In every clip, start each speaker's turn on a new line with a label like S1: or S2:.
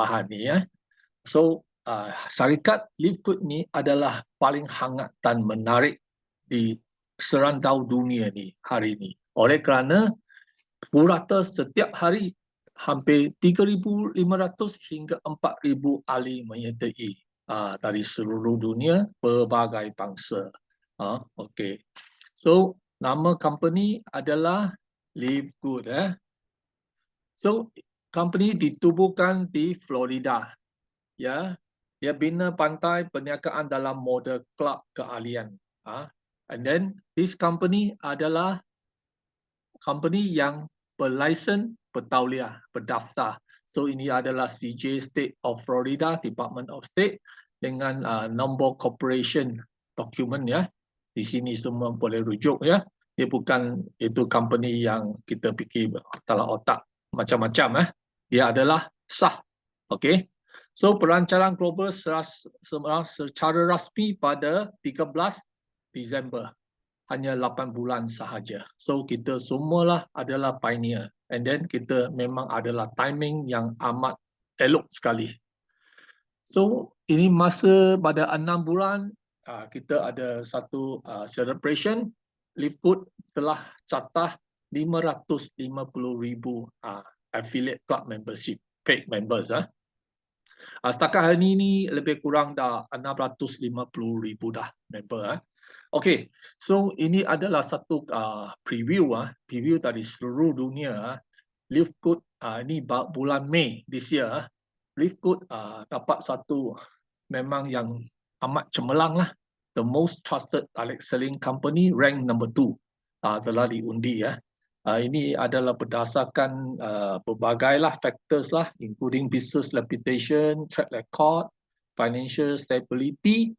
S1: bahan ni ya. So syarikat Livegood ni adalah paling hangat dan menarik di serantau dunia ni hari ini. Oleh kerana purata setiap hari hampir 3,500 hingga 4,000 ahli menyertai dari seluruh dunia berbagai bangsa. Okey. So nama company adalah Livegood. So company ditubuhkan di Florida. Ya, dia bina pantai perniagaan dalam model kelab keahlian. And then this company adalah company yang berlisen, bertauliah, berdaftar. So ini adalah CJ State of Florida, Department of State dengan nombor corporation document ya. Di sini semua boleh rujuk ya. Dia bukan itu company yang kita fikir dalam otak macam-macam. Dia adalah sah. Okey. So perancaran global secara rasmi pada 13 Disember. Hanya 8 bulan sahaja. So kita semualah adalah pioneer. And then kita memang adalah timing yang amat elok sekali. So ini masa pada 6 bulan kita ada satu celebration. Livegood telah catat 550,000 affiliate club membership, paid members. Setakat hari ini lebih kurang dah 650,000 dah member. Okey, so ini adalah satu preview dari seluruh dunia. Livegood ini bulan Mei this year. Livegood dapat satu memang yang amat cemerlang lah. The most trusted direct selling company, rank number 2 telah diundi ya. Ini adalah berdasarkan berbagai factors lah, including business reputation, track record, financial stability.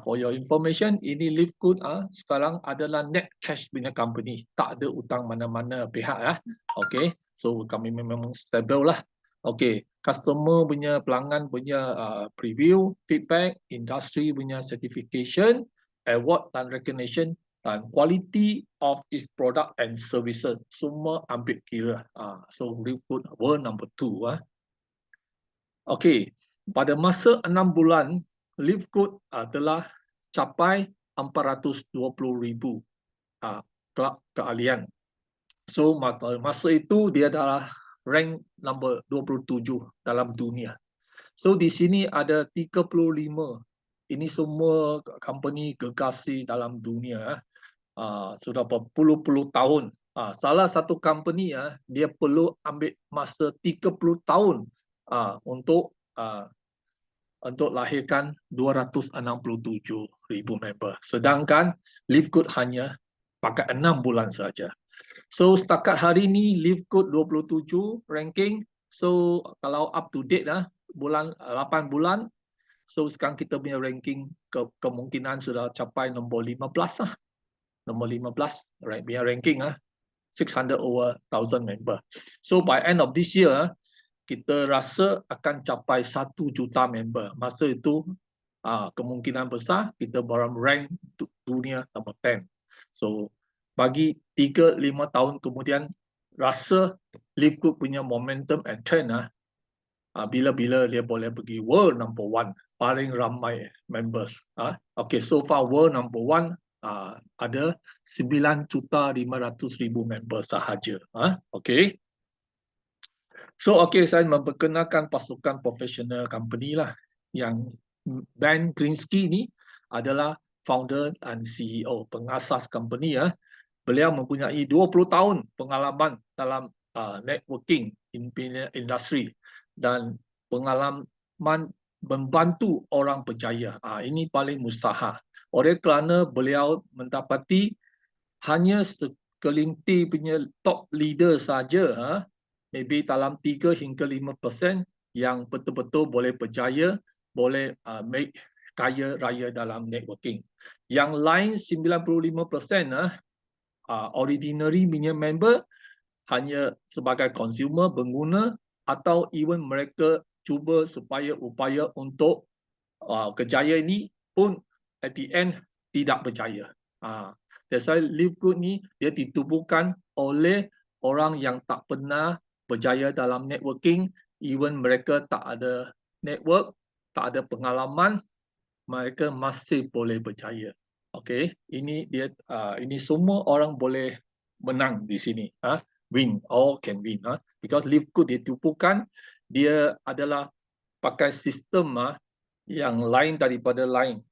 S1: For your information, ini Livegood sekarang adalah net cash punya company, tak ada utang mana-mana pihak ya. Okay, so kami memang stable lah. Okay, customer punya, pelanggan punya preview, feedback, industry punya certification, award dan recognition, dan quality of its product and services semua ambil kira. So Livegood world number 2. Okey, pada masa 6 bulan Livegood telah capai 420,000 kelab keahlian. So masa itu dia adalah rank number 27 dalam dunia. So di sini ada 35. Ini semua company gegasi dalam dunia. Sudah berpuluh-puluh tahun. Salah satu company dia perlu ambil masa 30 tahun untuk lahirkan 267,000 member. Sedangkan Livegood hanya pakai 6 bulan saja. So setakat hari ini Livegood 27 ranking. So kalau up to date 8 bulan. So sekarang kita punya ranking kemungkinan sudah capai nombor 15 lah. Nombor 15, right? Punya ranking 600 over 1,000 member. So by end of this year, kita rasa akan capai 1 juta member. Masa itu kemungkinan besar kita baru rank dunia nombor 10. So bagi 3-5 tahun kemudian, rasa Livegood punya momentum and trend bila-bila dia boleh pergi world number 1, paling ramai members. Okay, so far world number 1 ada 9,500,000 member sahaja. Okay. So saya memperkenalkan pasukan profesional company lah. Yang Ben Glinsky ni adalah founder dan CEO, pengasas company. Beliau mempunyai 20 tahun pengalaman dalam networking industri dan pengalaman membantu orang berjaya. Ini paling mustahil. Oleh kerana beliau mendapati hanya sekelintir punya top leader saja, maybe dalam 3 hingga 5% yang betul-betul boleh berjaya, boleh make kaya raya dalam networking. Yang lain 95% ordinary punya member hanya sebagai consumer, pengguna, atau even mereka cuba supaya upaya untuk kejayaan ini pun at the end tidak berjaya. That's why Livegood ni dia ditubuhkan oleh orang yang tak pernah berjaya dalam networking even mereka tak ada network, tak ada pengalaman, mereka masih boleh berjaya. Okey, ini semua orang boleh menang di sini. Win, all can win. Because Livegood ditubuhkan, dia adalah pakai sistem yang lain daripada lain.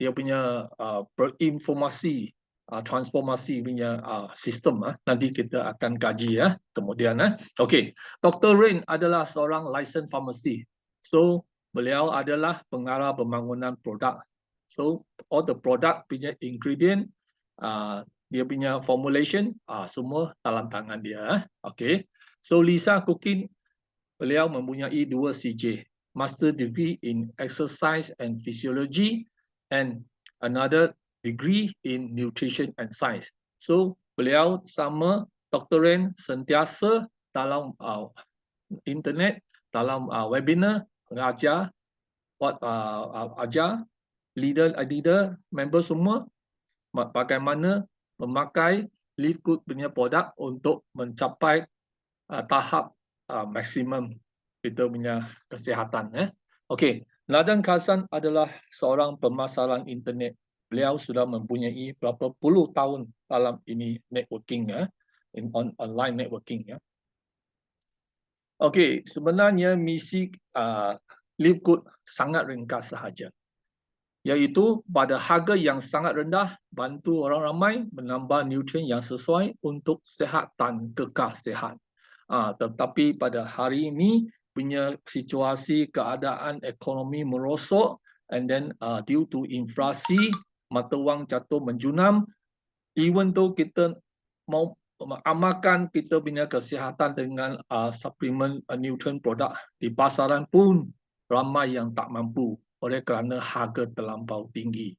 S1: Dia punya berinformasi, transformasi punya sistem. Nanti kita akan kaji kemudian. Okey, Dr. Rain adalah seorang licensed pharmacy. So beliau adalah pengarah pembangunan produk. So all the product punya ingredient, dia punya formulation, semua dalam tangan dia. Okey, so Lisa Cooking, beliau mempunyai 2 CJ, Master Degree in Exercise and Physiology and another degree in Nutrition and Science. So beliau sama Dr. Rain sentiasa dalam internet, dalam webinar, ajar, leader, member semua bagaimana memakai Livegood punya produk untuk mencapai tahap maksimum kita punya kesihatan. Okey, Ladan Khasan adalah seorang pemasaran internet. Beliau sudah mempunyai berapa puluh tahun dalam ini networking, online networking. Okey, sebenarnya misi Livegood sangat ringkas sahaja, iaitu pada harga yang sangat rendah, bantu orang ramai menambah nutrien yang sesuai untuk sihat dan kekal sihat. Tetapi pada hari ini punya situasi keadaan ekonomi merosot, and then due to inflasi, mata wang jatuh menjunam, even though kita mau mengamalkan kita punya kesihatan dengan suplemen nutrient produk di pasaran pun ramai yang tak mampu oleh kerana harga terlampau tinggi.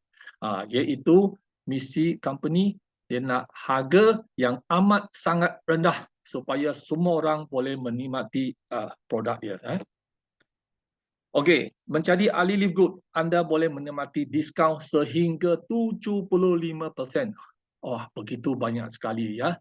S1: Iaitu misi company, dia nak harga yang amat sangat rendah supaya semua orang boleh menikmati produk dia. Okey, menjadi ahli Livegood, anda boleh menikmati diskaun sehingga 75%. Begitu banyak sekali ya.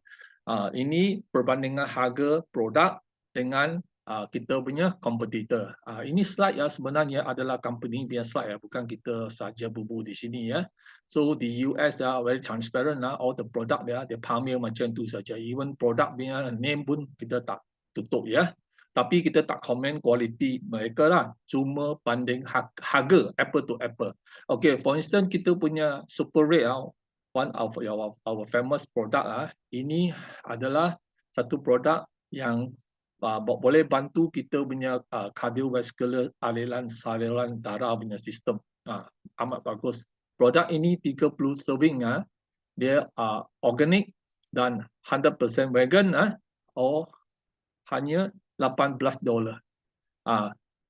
S1: Ini perbandingan harga produk dengan kita punya kompetitor. Ini slide sebenarnya adalah company punya slide bukan kita saja bubu di sini ya. So di US very transparent all the product dia pamer macam tu saja. Even product punya name pun kita tak tutup ya. Tapi kita tak komen kualiti mereka lah. Cuma banding harga apple to apple. Okay, for instance kita punya Super Red, one of our famous product, ini adalah satu produk yang boleh bantu kita punya cardiovascular, aliran saluran darah punya sistem. Amat bagus. Produk ini 30 serving, dia organic dan 100% vegan, hanya $18.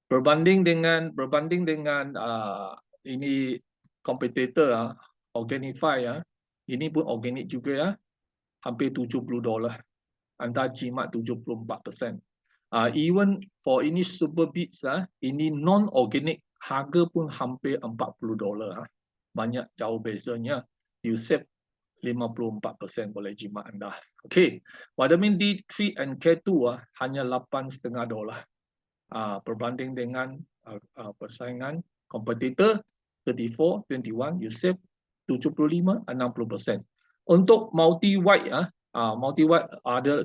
S1: Berbanding dengan ini kompetitor Organifi, ini pun organik juga hampir $70. Anda jimat 74%. Even for ini Super Beats, ini non-organic, harga pun hampir $40. Banyak jauh bezanya. You save 54% boleh jimat anda. Okey, vitamin D3 and K2 hanya $8.5. Berbanding dengan persaingan kompetitor 34, 21, you save 75, 60%. Untuk multi white,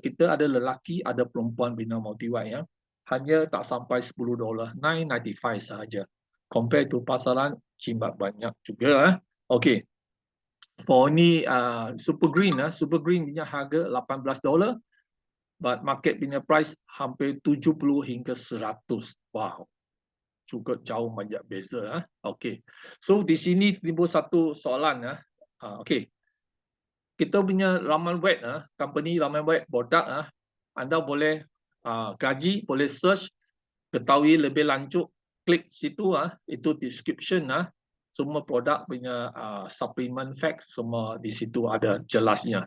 S1: kita ada lelaki, ada perempuan bina multi white, hanya tak sampai $10, $9.95 sahaja. Compare to pasaran jimat banyak juga. Okey. For ni Super Green, punya harga $18, but market punya price hampir 70 hingga 100. Wow, cukup jauh banyak beza. Okey, so di sini timbul satu soalan. Okey, kita punya laman web, company laman web produk, anda boleh kaji, boleh search, ketahui lebih lanjut, klik situ, itu description, semua produk punya supplement facts semua di situ ada jelasnya.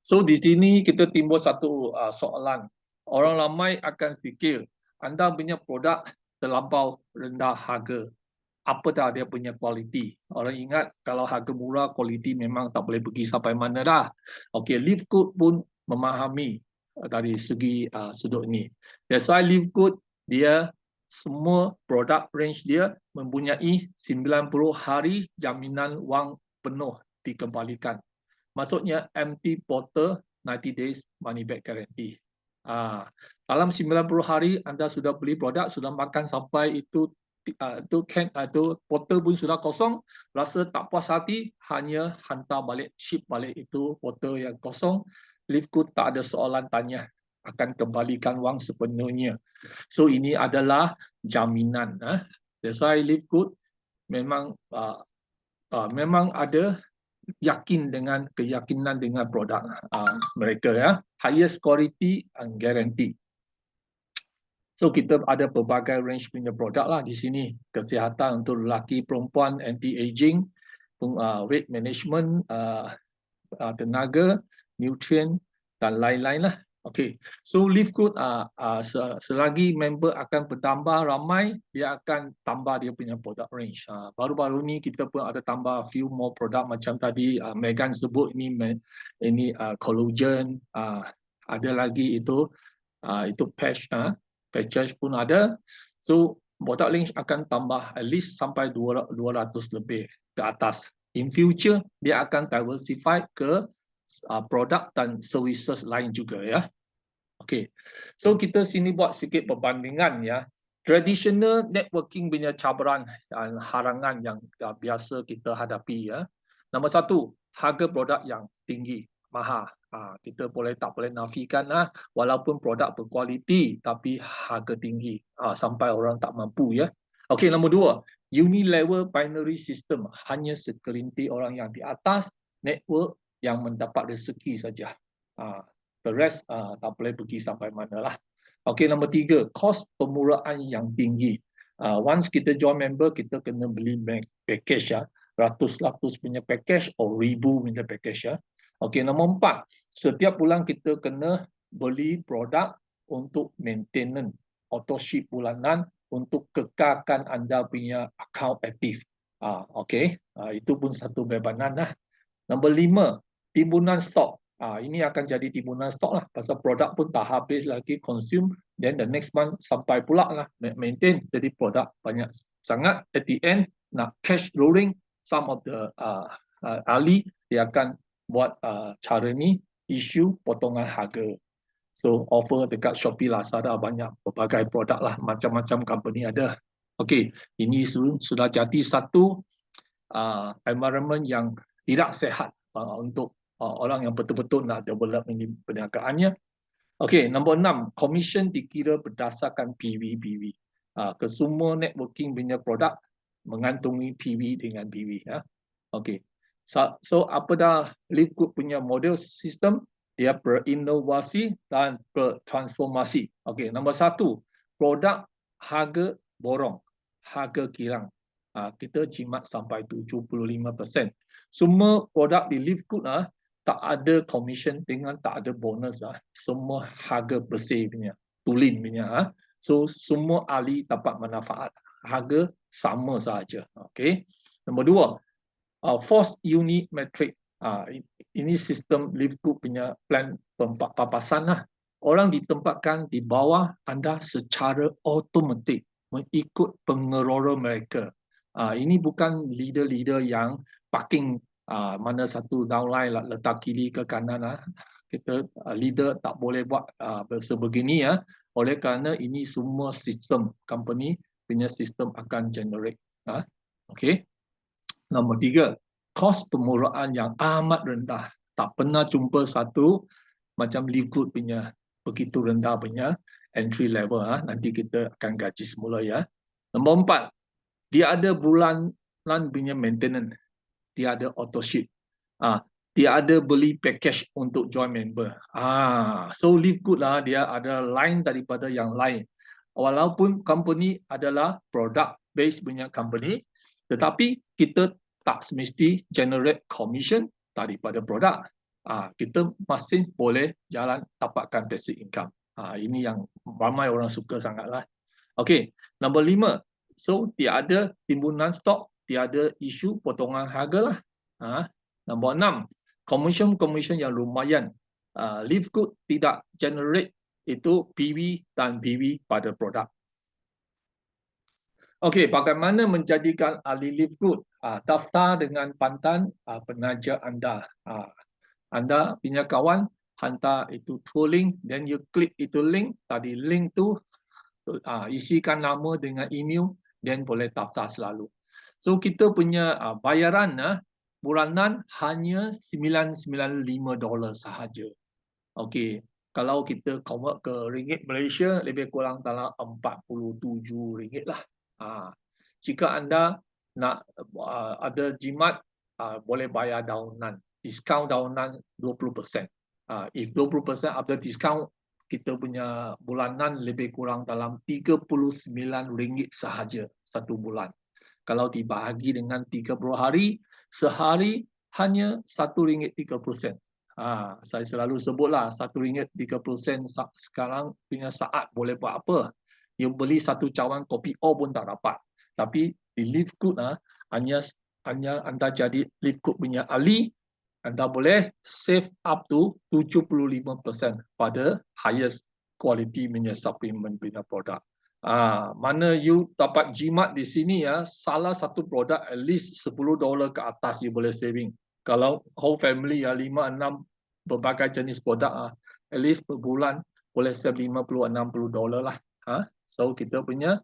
S1: So di sini kita timbul satu soalan. Orang ramai akan fikir anda punya produk terlampau rendah harga. Apa dah dia punya kualiti? Orang ingat kalau harga murah, kualiti memang tak boleh pergi sampai mana dah. Okey, Livegood pun memahami dari segi sudut ini. That's why Live Good dia semua produk range dia mempunyai 90 hari jaminan wang penuh dikembalikan. Maksudnya empty bottle 90 days money back guarantee. Dalam 90 hari anda sudah beli produk, sudah makan sampai itu botol pun sudah kosong, rasa tak puas hati, hanya hantar balik, ship balik itu botol yang kosong. Live Good tak ada soalan tanya, akan kembalikan wang sepenuhnya. So ini adalah jaminan. That's why Live Good memang ada keyakinan dengan produk mereka, ya. Highest quality and guarantee. So kita ada pelbagai range punya produk lah di sini. Kesihatan untuk lelaki, perempuan, anti-aging, weight management, tenaga, nutrient dan lain-lain lah. Okay, so Live Good selagi member akan bertambah ramai, dia akan tambah dia punya product range. Baru-baru ni kita pun ada tambah few more produk macam tadi Megan sebut ini collagen, ada lagi itu patches pun ada. So product range akan tambah at least sampai 200 lebih ke atas. In future dia akan diversify ke produk dan services lain juga, ya. Okey. So kita sini buat sikit perbandingan, ya. Traditional networking punya cabaran dan harangan yang biasa kita hadapi, ya. Nombor satu, harga produk yang tinggi, mahal. Kita tak boleh nafikan walaupun produk berkualiti tapi harga tinggi, sampai orang tak mampu, ya. Okey, nombor dua, unilevel binary system, hanya sekelintir orang yang di atas network yang mendapat rezeki saja. The rest tak boleh pergi sampai manalah. Okey, nombor tiga, kos pemuraan yang tinggi. Once kita join member, kita kena beli package, ya. Ratus-ratus punya package atau ribu punya package, ya. Okey, nombor empat, setiap bulan kita kena beli produk untuk maintenance, auto ship bulanan untuk kekalkan anda punya account aktif. Okey, itu pun satu bebanan lah. Nombor lima, timbunan stok. Ini akan jadi timbunan stok lah, pasal produk pun tak habis lagi consume, then the next month sampai pula lah maintain, jadi produk banyak sangat. At the end nak cash rolling, some of the ahli dia akan buat cara ni, issue potongan harga. So offer dekat Shopee, Lazada banyak berbagai produk lah, macam-macam company ada. Okey, ini sudah jadi satu environment yang tidak sehat untuk orang yang betul-betul nak develop ini perniagaannya. Okey, nombor 6, commission dikira berdasarkan PV. Kesemua networking punya produk mengantungi PV dengan BV, ya. Okey. So apa dah Live Good punya model sistem, dia berinovasi dan bertransformasi. Okey, nombor 1, produk harga borong, harga kirang. Kita jimat sampai 75%. Semua produk di Live Good tak ada commission dengan tak ada bonus. Semua harga bersih punya, tulen punya. So semua ahli dapat manfaat. Harga sama saja. Okey. Nombor 2, force unit metric. Ini sistem Live Good punya plan papasan lah. Orang ditempatkan di bawah anda secara automatik mengikut pengerola mereka. Ini bukan leader-leader yang parking mana satu downline letak kiri ke kanan. Kita leader tak boleh buat sebegini, ya. Oleh kerana ini semua sistem company punya sistem akan generate. Okey. Nombor 3, kos pemuraan yang amat rendah. Tak pernah jumpa satu macam Live Good punya begitu rendah punya entry level. Nanti kita akan gaji semula, ya. Nombor 4, dia ada bulanan punya maintenance. Dia ada auto ship. Dia ada beli package untuk join member. So Live Good lah, dia ada lain daripada yang lain. Walaupun company adalah product based punya company, tetapi kita tak semesti generate commission daripada produk. Kita masih boleh jalan dapatkan passive income. Ini yang ramai orang suka sangatlah. Okey, nombor 5. So tiada timbunan stok, tiada isu potongan harga lah. Nombor 6, commission yang lumayan. Livegood tidak generate itu PV dan PV pada produk. Okey, bagaimana menjadikan ahli Livegood? Daftar dengan pantan penaja anda. Anda punya kawan hantar itu through link, then you klik itu link, tadi link tu isikan nama dengan email, then boleh daftar selalu. So kita punya bayaran bulanan hanya $995 sahaja. Okey, kalau kita convert ke ringgit Malaysia lebih kurang dalam RM47 lah. Jika anda nak ada jimat, boleh bayar daunan, diskaun daunan 20%. If 20% ada diskaun, kita punya bulanan lebih kurang dalam RM39 sahaja satu bulan. Kalau dibahagi dengan 30 hari, sehari hanya RM1.30. Saya selalu sebutlah RM1.30 sekarang punya saat boleh buat apa? You beli satu cawan kopi O pun tak dapat. Tapi di Livegood hanya anda jadi Livegood punya ahli, anda boleh save up to 75% pada highest quality punya supplement punya produk. Mana you dapat jimat di sini salah satu produk at least $10 ke atas you boleh saving. Kalau whole family 5-6 berbagai jenis produk, at least per bulan boleh save $50-60 lah. So kita punya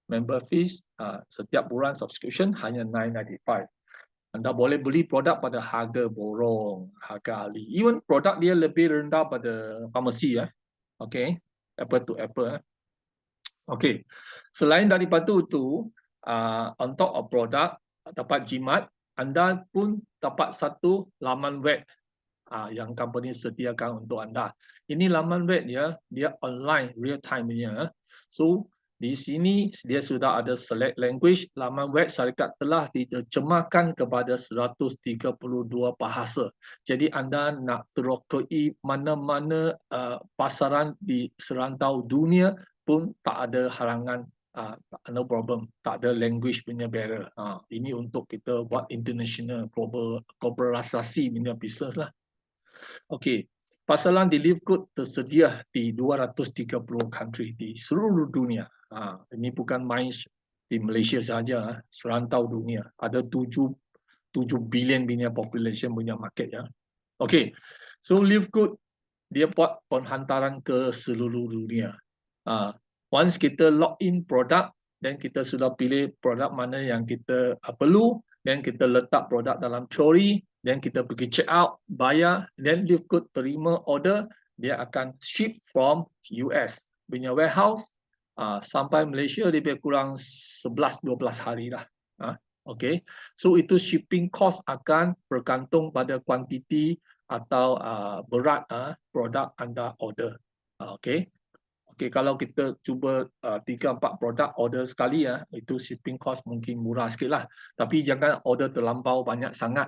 S1: member fees setiap bulan subscription hanya $9.95. Anda boleh beli produk pada harga borong, harga ahli. Even produk dia lebih rendah pada farmasi Okay, apple to apple. Okay, selain daripada itu, on top of produk dapat jimat, anda pun dapat satu laman web yang company sediakan untuk anda. Ini laman web dia online real time punya. So di sini dia sudah ada select language. Laman web syarikat telah diterjemahkan kepada 132 bahasa. Jadi anda nak terokai mana-mana pasaran di serantau dunia pun tak ada halangan. No problem, tak ada language punya barrier. Ini untuk kita buat international global korporasi punya business lah. Okey, pasaran di Livegood tersedia di 230 country di seluruh dunia. Ini bukan main di Malaysia saja, serantau dunia. Ada 7 bilion punya population punya market Okey, so Livegood dia buat penghantaran ke seluruh dunia. Once kita log in produk, dan kita sudah pilih produk mana yang kita perlu, dan kita letak produk dalam trolley, dan kita pergi check out, bayar, dan Livegood terima order, dia akan ship from US punya warehouse sampai Malaysia lebih kurang 11-12 hari lah. Okay, so itu shipping cost akan bergantung pada kuantiti atau berat produk anda order. Okay. Okay, kalau kita cuba 3-4 produk order sekali itu shipping cost mungkin murah sikit lah. Tapi jangan order terlampau banyak sangat.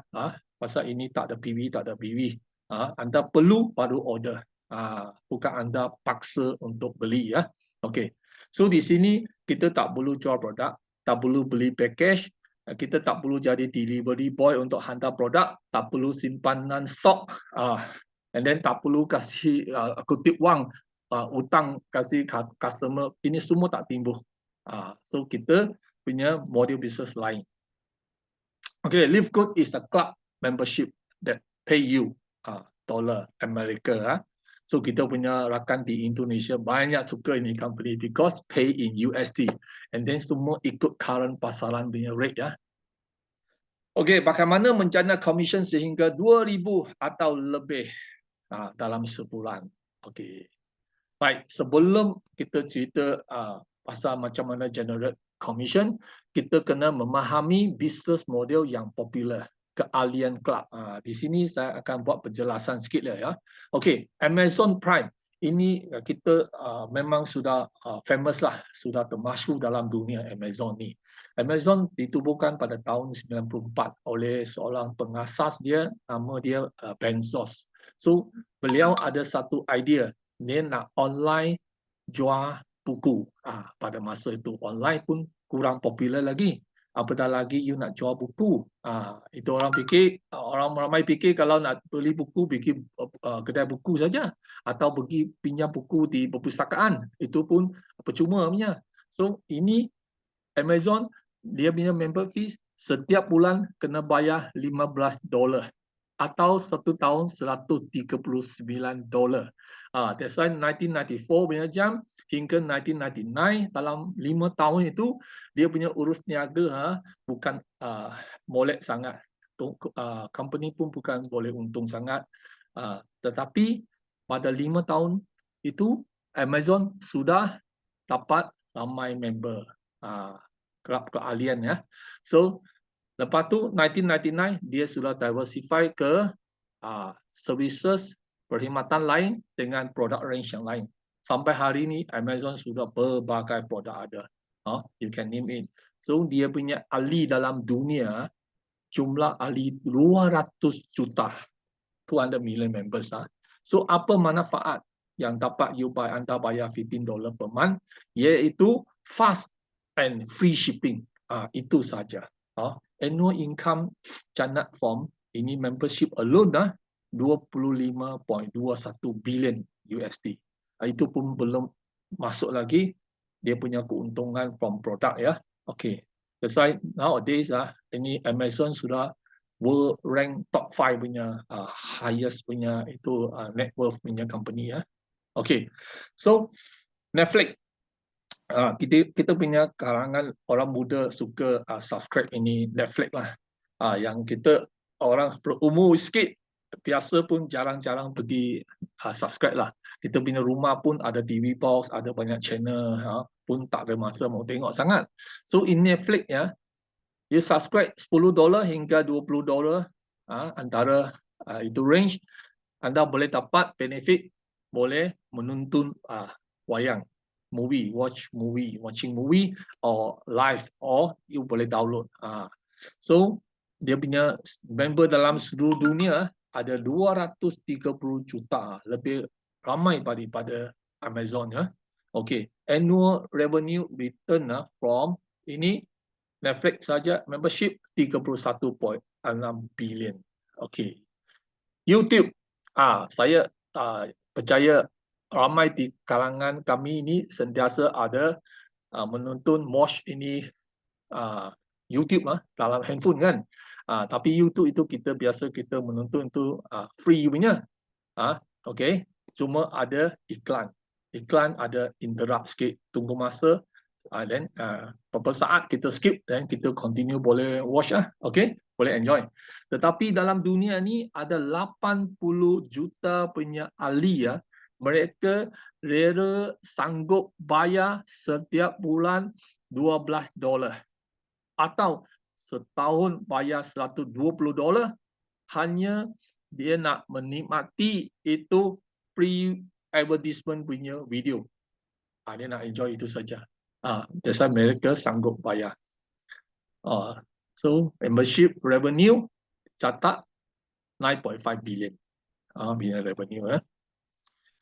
S1: Pasal ini tak ada PV, tak ada PV. Anda perlu baru order. Bukan anda paksa untuk beli Okay. So di sini kita tak perlu jual produk, tak perlu beli package, kita tak perlu jadi delivery boy untuk hantar produk, tak perlu simpanan stok, and then tak perlu kasih kutip wang, utang kasih customer, ini semua tak timbul. So kita punya model business lain. Okay, Livegood is a club membership that pay you dollar Amerika. So kita punya rakan di Indonesia banyak suka ini company because pay in USD, and then semua ikut current pasaran punya rate Okay, bagaimana menjana commission sehingga 2,000 atau lebih dalam sebulan. Okay. Baik, sebelum kita cerita pasal macam mana generate commission, kita kena memahami business model yang popular, keahlian club. Di sini saya akan buat penjelasan sikit lah Okey, Amazon Prime ini kita memang sudah famous lah, sudah termasyhur dalam dunia Amazon ni. Amazon ditubuhkan pada tahun 94 oleh seorang pengasas dia, nama dia Bezos. So, beliau ada satu idea, dia nak online jual buku. Pada masa itu online pun kurang popular lagi. apatah lagi you nak jual buku. Itu orang fikir, orang ramai fikir kalau nak beli buku pergi kedai buku saja atau pergi pinjam buku di perpustakaan, itu pun percuma punya. So ini Amazon dia punya member fees setiap bulan kena bayar $15 atau satu tahun $139. That's why 1994 punya jam hingga 1999 dalam 5 tahun itu dia punya urus niaga bukan molek sangat. Company pun bukan boleh untung sangat. Tetapi pada 5 tahun itu Amazon sudah dapat ramai member. Kelab keahlian ya. So lepas tu 1999 dia sudah diversify ke services perkhidmatan lain dengan produk range yang lain. Sampai hari ini Amazon sudah berbagai produk ada. You can name it. So dia punya ahli dalam dunia jumlah ahli 200 juta. 200 million members. So apa manfaat yang dapat anda bayar $15 per month, iaitu fast and free shipping. Itu saja. Annual income Jannat Form ini membership alone 25.21 billion USD. Itu pun belum masuk lagi dia punya keuntungan from produk ya. Okay. That's why nowadays ini Amazon sudah world rank top 5 punya highest punya itu net worth punya company ya. Okay. So Netflix kita punya kalangan orang muda suka subscribe ini Netflix lah. Yang kita orang berumur sikit biasa pun jarang-jarang pergi subscribe lah. Kita punya rumah pun ada TV box, ada banyak channel, pun tak ada masa mau tengok sangat. So in Netflix ya, you subscribe $10 hingga $20 antara itu range, anda boleh dapat benefit, boleh menonton wayang, watching movie or live, or you boleh download. So dia punya member dalam seluruh dunia ada 230 juta, lebih ramai daripada Amazon ya. Okay, annual revenue return from ini Netflix saja membership 31.6 billion. Okay. YouTube, saya percaya ramai di kalangan kami ini sentiasa ada menonton watch ini YouTube dalam handphone kan. Tapi YouTube itu biasa kita menonton itu free punya. Okay. Cuma ada iklan. Iklan ada interrupt sikit, tunggu masa. Then beberapa saat kita skip dan kita continue boleh watch okay, boleh enjoy. Tetapi dalam dunia ni ada 80 juta punya ahli mereka rela sanggup bayar setiap bulan $12 atau setahun bayar $120 hanya dia nak menikmati itu free advertisement punya video. Dia nak enjoy itu saja. That's why mereka sanggup bayar. So membership revenue catat 9.5 billion. Punya revenue.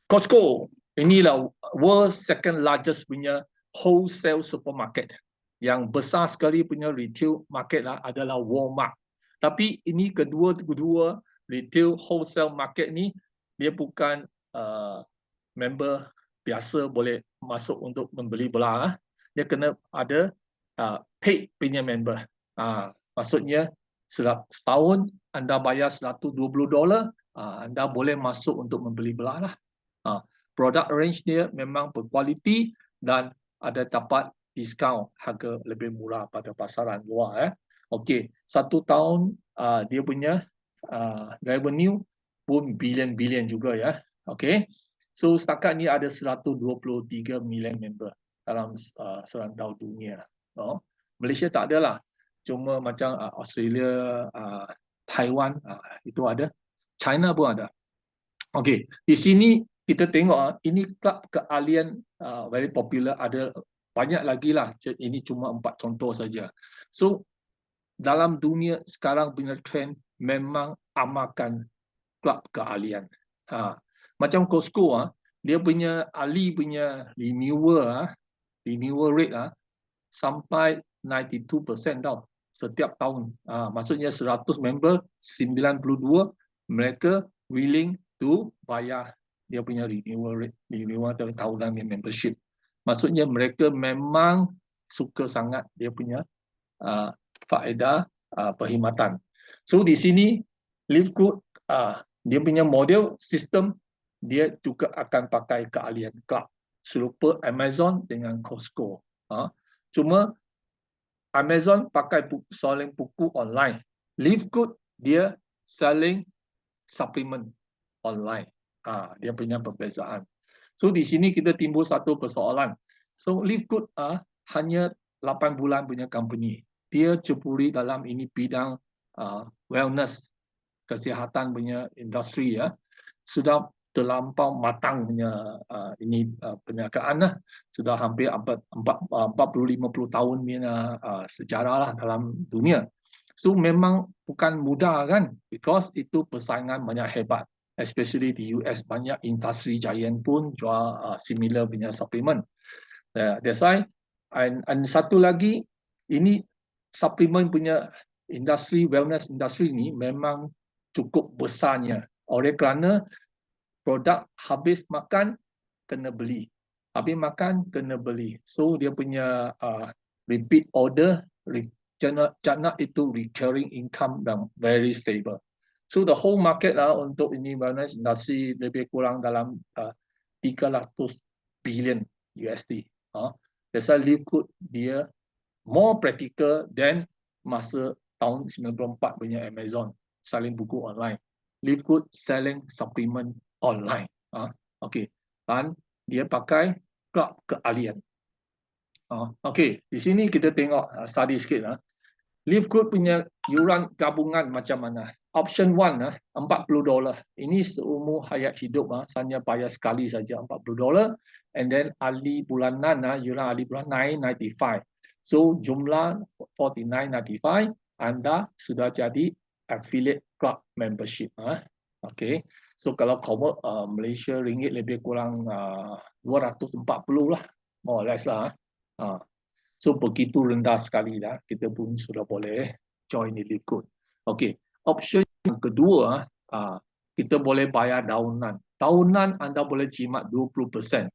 S1: Costco, inilah world second largest punya wholesale supermarket. Yang besar sekali punya retail market adalah Walmart. Tapi ini kedua retail wholesale market ni dia bukan member biasa boleh masuk untuk membeli belah. Dia kena ada paid punya member. Maksudnya setahun anda bayar $120, anda boleh masuk untuk membeli belah lah. Produk range dia memang berkualiti dan ada dapat diskaun harga lebih murah pada pasaran luar. Okey, satu tahun dia punya revenue pun bilion-bilion juga ya. Okey. So setakat ni ada 123 million member dalam serantau dunia. Malaysia tak ada lah. Cuma macam Australia, Taiwan itu ada. China pun ada. Okey, di sini kita tengok ini kelab keahlian very popular, ada banyak lagi lah. Ini cuma 4 contoh saja. So dalam dunia sekarang punya trend memang amalkan kelab keahlian. Macam Costco dia punya ahli punya renewal rate sampai 92% tau setiap tahun. Maksudnya 100 member, 92 mereka willing to bayar dia punya renewal tahunan membership. Maksudnya mereka memang suka sangat dia punya faedah perkhidmatan. So di sini Livegood dia punya model sistem dia juga akan pakai keahlian cloud serupa Amazon dengan Costco. Cuma Amazon pakai selling buku online. Livegood dia selling supplement online. Dia punya perbezaan. So di sini kita timbul satu persoalan. So Livegood hanya 8 bulan punya company. Dia ceburi dalam ini bidang wellness, kesihatan punya industri ya. Sudah terlampau matang punya ini perniagaan lah. Sudah hampir 40-50 tahun punya sejarah lah dalam dunia. So memang bukan mudah kan, because itu persaingan banyak hebat. Especially di US, banyak industri giant pun jual similar punya suplemen. That's why, and satu lagi, ini suplemen punya industri, wellness industri ni memang cukup besarnya. Oleh kerana produk habis makan, kena beli. Habis makan, kena beli. So dia punya repeat order, jana itu recurring income dan very stable. So the whole market untuk ini wellness industri lebih kurang dalam 300 billion USD. That's why Livegood dia more practical than masa tahun 94 punya Amazon selling buku online. Livegood selling supplement online. Okay. Dan dia pakai cloud keahlian. Okay. Di sini kita tengok study sikit. Livegood punya yuran gabungan macam mana? Option 1 $40. Ini seumur hayat hidup hanya bayar sekali saja $40. And then ahli bulanan yuran ahli bulanan 9.95. So jumlah 49.95 Anda sudah jadi affiliate club membership. Okay. So kalau convert Malaysia ringgit lebih kurang 240 lah, more or less lah. So begitu rendah sekali lah, kita pun sudah boleh join di Livegood. Okay. Option yang kedua, kita boleh bayar tahunan. Tahunan anda boleh jimat 20%.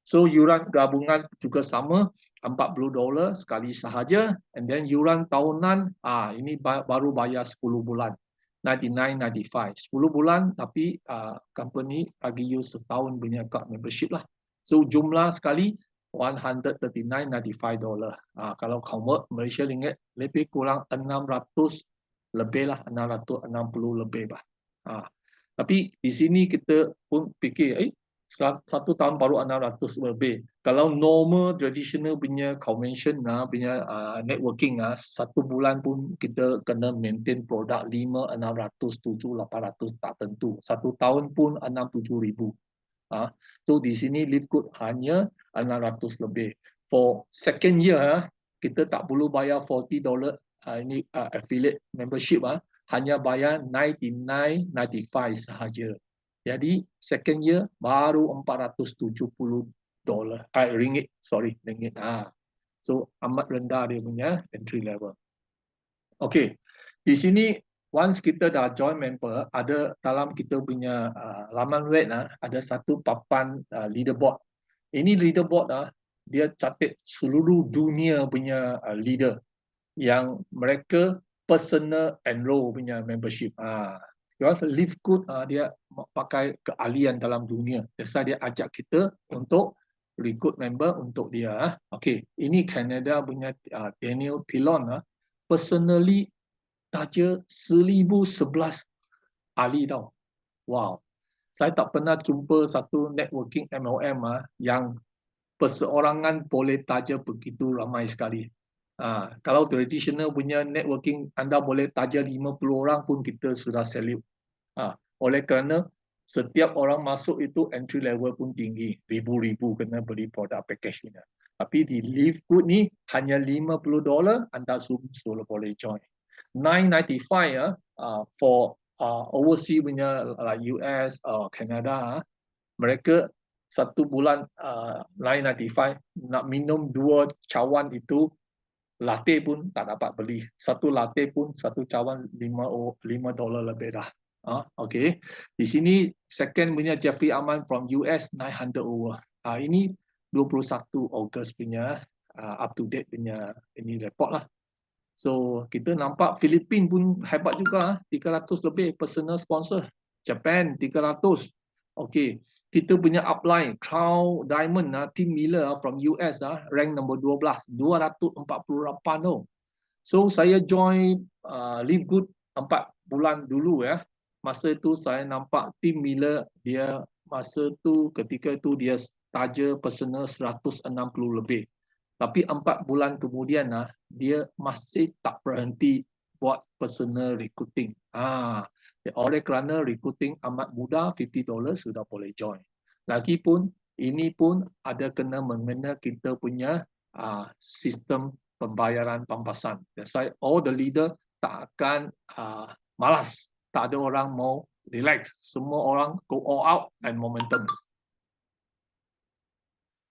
S1: So yuran gabungan juga sama, $40 sekali sahaja. And then yuran tahunan, ini baru bayar 10 bulan. 99.95. 10 bulan tapi company bagi you setahun punya card membership lah. So jumlah sekali $139.95. Kalau convert Malaysia ringgit lebih kurang 600 lebih lah, 660 lebih lah. Tapi di sini kita pun fikir, satu tahun baru 600 lebih. Kalau normal traditional punya convention punya networking satu bulan pun kita kena maintain produk 5, 600, 7, 800 tak tentu. Satu tahun pun 6-7 ribu. So di sini Livegood hanya 600 lebih. For second year kita tak perlu bayar $40 ini affiliate membership hanya bayar 99.95 sahaja. Jadi second year baru $470 ringgit. So amat rendah dia punya entry level. Okay. Di sini once kita dah join member, ada dalam kita punya laman web ada satu papan leaderboard. Ini leaderboard dia catat seluruh dunia punya leader yang mereka personal enroll punya membership. Livegood dia pakai keahlian dalam dunia. Jadi dia ajak kita untuk recruit member untuk dia. Okay, ini Canada punya Daniel Pilon personally saja 1011 ahli tau. Wow. Saya tak pernah jumpa satu networking MLM yang perseorangan boleh taja begitu ramai sekali. Kalau traditional punya networking anda boleh taja 50 orang pun kita sudah salute. Oleh kerana setiap orang masuk itu entry level pun tinggi. Ribu-ribu kena beli produk package ini. Tapi di Livegood ni hanya $50 anda suruh boleh join. 9.95 for overseas punya like US, Canada, mereka satu bulan 9.95 nak minum 2 cawan itu latte pun tak dapat beli. Satu latte pun satu cawan $5 lebih dah. Okay. Di sini second punya Jeffrey Aman from US 900 over. Ini 21 Ogos punya up to date punya ini report lah. So kita nampak Filipin pun hebat juga, 300 lebih personal sponsor. Japan 300. Okay. Kita punya upline Crown Diamond Tim Miller from US rank number 12, 248 tu. So saya join Live Good 4 bulan dulu ya. Masa itu saya nampak Tim Miller dia masa tu ketika itu dia taja personal 160 lebih. Tapi 4 bulan kemudian dia masih tak berhenti buat personal recruiting. Oleh kerana recruiting amat mudah, $50 sudah boleh join. Lagipun ini pun ada kena mengena kita punya sistem pembayaran pampasan. That's why all the leader tak akan malas. Tak ada orang mau relax. Semua orang go all out and momentum.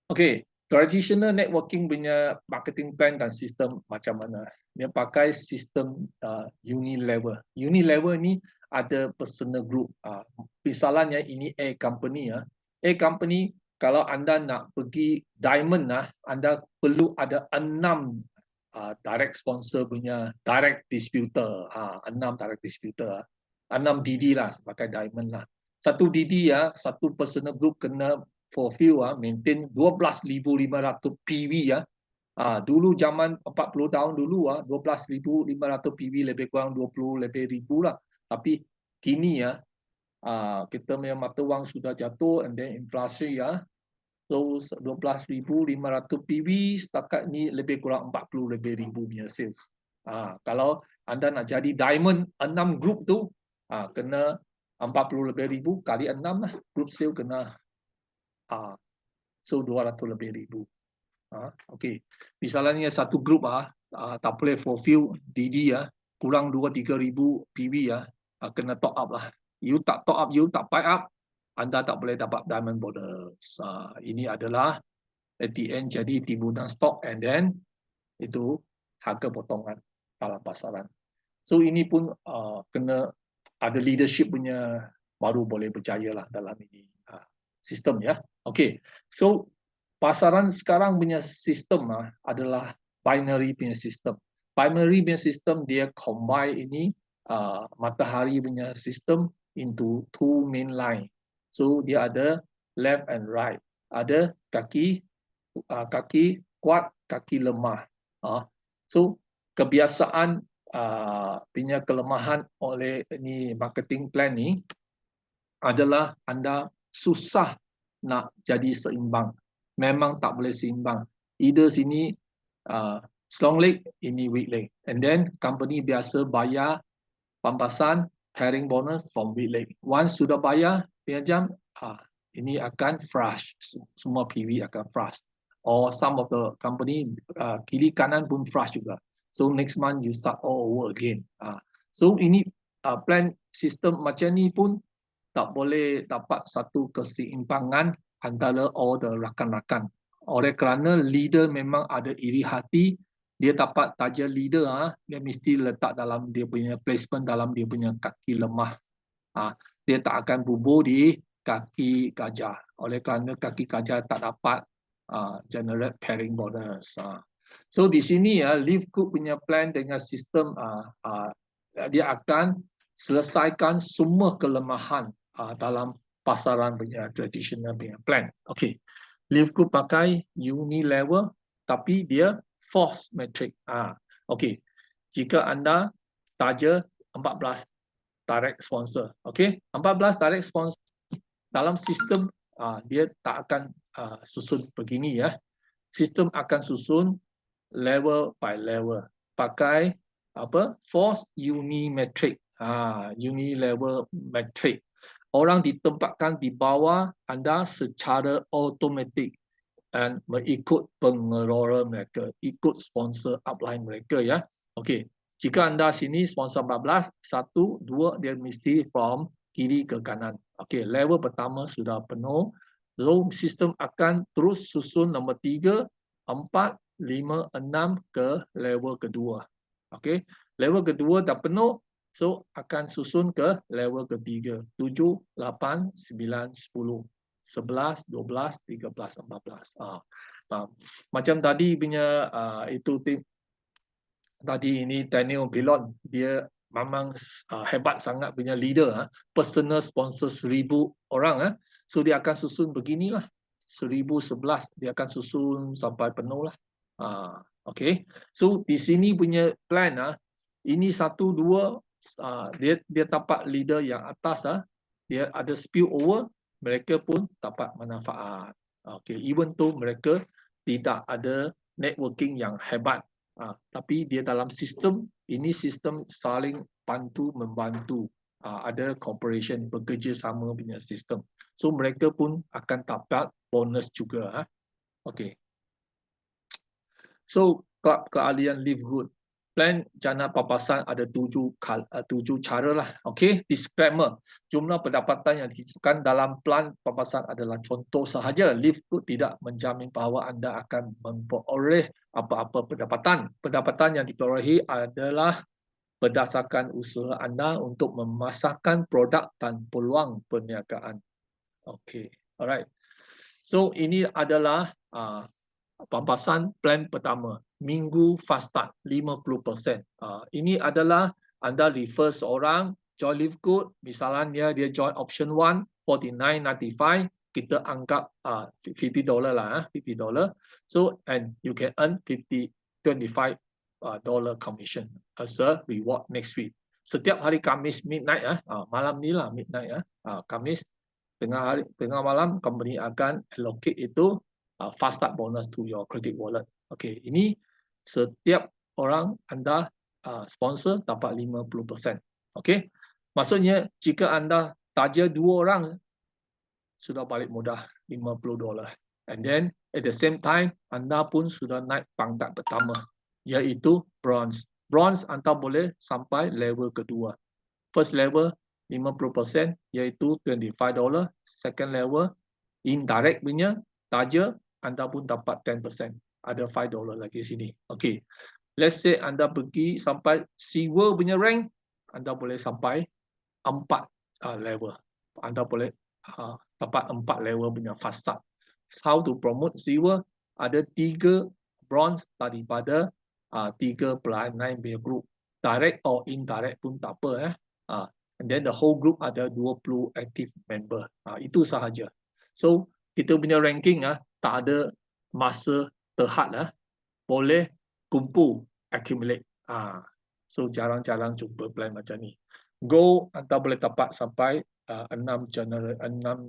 S1: Okay, traditional networking punya marketing plan dan sistem macam mana? Dia pakai sistem Unilever. Unilever ni ada personal group. Misalnya ini A company. A company kalau anda nak pergi diamond anda perlu ada 6 direct sponsor punya direct distributor. 6 direct distributor. 6 DD lah sebagai diamond lah. Satu DD satu personal group kena fulfill maintain 12,500 PV dulu zaman 40 tahun dulu 12,500 PV lebih kurang 20 lebih ribu lah. Tapi kini kita punya mata wang sudah jatuh and then inflasi so 12,500 PV setakat ni lebih kurang 40 lebih ribu punya sales. Kalau anda nak jadi diamond 6 group tu kena 40 lebih ribu kali 6 lah. Group sale kena so 200 lebih ribu. Okay. Misalnya satu grup tak boleh fulfill DD kurang 2-3 ribu PV kena top up lah. You tak top up, you tak buy up, anda tak boleh dapat diamond bonus. Ini adalah at the end jadi timbunan stok and then itu harga potongan dalam pasaran. So ini pun kena ada leadership punya baru boleh berjaya lah dalam ini sistem ya. Okay. So pasaran sekarang punya sistem adalah binary punya sistem. Binary punya sistem dia combine ini matahari punya sistem into 2 main line. So dia ada left and right. Ada kaki kuat, kaki lemah. So kebiasaan punya kelemahan oleh ini marketing plan ni adalah anda susah nak jadi seimbang. Memang tak boleh seimbang. Either sini strong leg, ini weak leg. And then company biasa bayar pampasan pairing bonus from weak leg. Once sudah bayar pinjam, ini akan flush. Semua PV akan flush. Or some of the company kiri kanan pun flush juga. So next month you start all over again. So ini plan sistem macam ni pun tak boleh dapat satu keseimbangan antara all the rakan-rakan. Oleh kerana leader memang ada iri hati, dia dapat taja leader, dia mesti letak dalam dia punya placement dalam dia punya kaki lemah. Dia tak akan bubur di kaki gajah. Oleh kerana kaki gajah tak dapat generate pairing bonus. So di sini Live Good punya plan dengan sistem dia akan selesaikan semua kelemahan dalam pasaran punya traditional punya plan. Okay, Live Good pakai Unilever tapi dia force metric. Okay, jika anda taja 14 direct sponsor, okay, 14 direct sponsor dalam sistem dia tak akan susun begini ya. Sistem akan susun level by level. Pakai apa? Force Unimetric. Unilever metric. Orang ditempatkan di bawah anda secara automatik dan mengikut pengelola mereka, ikut sponsor upline mereka ya. Okey, jika anda sini sponsor 14, 1, 2 dia mesti from kiri ke kanan. Okey, level pertama sudah penuh. So sistem akan terus susun nombor 3, 4, 5, 6 ke level kedua. Okey, level kedua dah penuh, so akan susun ke level ketiga. 7, 8, 9, 10, 11, 12, 13, 14. Macam tadi punya itu tadi ini Daniel Bilon, dia memang hebat sangat punya leader, personal sponsor 1000 orang. So dia akan susun beginilah, 1011 dia akan susun sampai penuh lah. Okay, so di sini punya plan ini 1, 2 dia dapat leader yang atas dia ada spill over, mereka pun dapat manfaat. Okay, even tu mereka tidak ada networking yang hebat. Tapi dia dalam sistem, ini sistem saling bantu membantu. Ada cooperation, bekerjasama punya sistem. So mereka pun akan dapat bonus juga. Okay. So keahlian Live Good. Plan jana papasan ada 7 cara lah. Okay, disclaimer. Jumlah pendapatan yang dihisapkan dalam plan papasan adalah contoh sahaja. Live Good tidak menjamin bahawa anda akan memperoleh apa-apa pendapatan. Pendapatan yang diperolehi adalah berdasarkan usaha anda untuk memasarkan produk dan peluang perniagaan. Okay, alright. So ini adalah papasan plan pertama. Minggu fast start 50%. Ini adalah anda refer seorang join Live Good, misalnya dia join option 1 $49.95, kita anggap $50 lah, $50. So and you can earn $25 commission as a reward next week. Setiap hari Khamis midnight malam ni lah midnight Khamis tengah malam company akan allocate itu fast start bonus to your credit wallet. Okay, ini setiap orang anda sponsor dapat 50%. Okay, maksudnya jika anda taja 2 orang sudah balik mudah $50. And then at the same time anda pun sudah naik pangkat pertama iaitu bronze. Bronze anda boleh sampai level kedua. First level 50% iaitu $25. Second level indirect punya taja anda pun dapat 10%. Ada $5 lagi sini. Okay. Let's say anda pergi sampai silver punya rank, anda boleh sampai 4 level. Anda boleh dapat 4 level punya fast start. How to promote silver? Ada 3 bronze daripada 3 pelayanan punya group. Direct or indirect pun tak apa. And then the whole group ada 20 active member. Itu sahaja. So kita punya ranking tak ada masa terhad boleh kumpul accumulate. So jarang-jarang jumpa plan macam ni. Gold anda boleh dapat sampai 6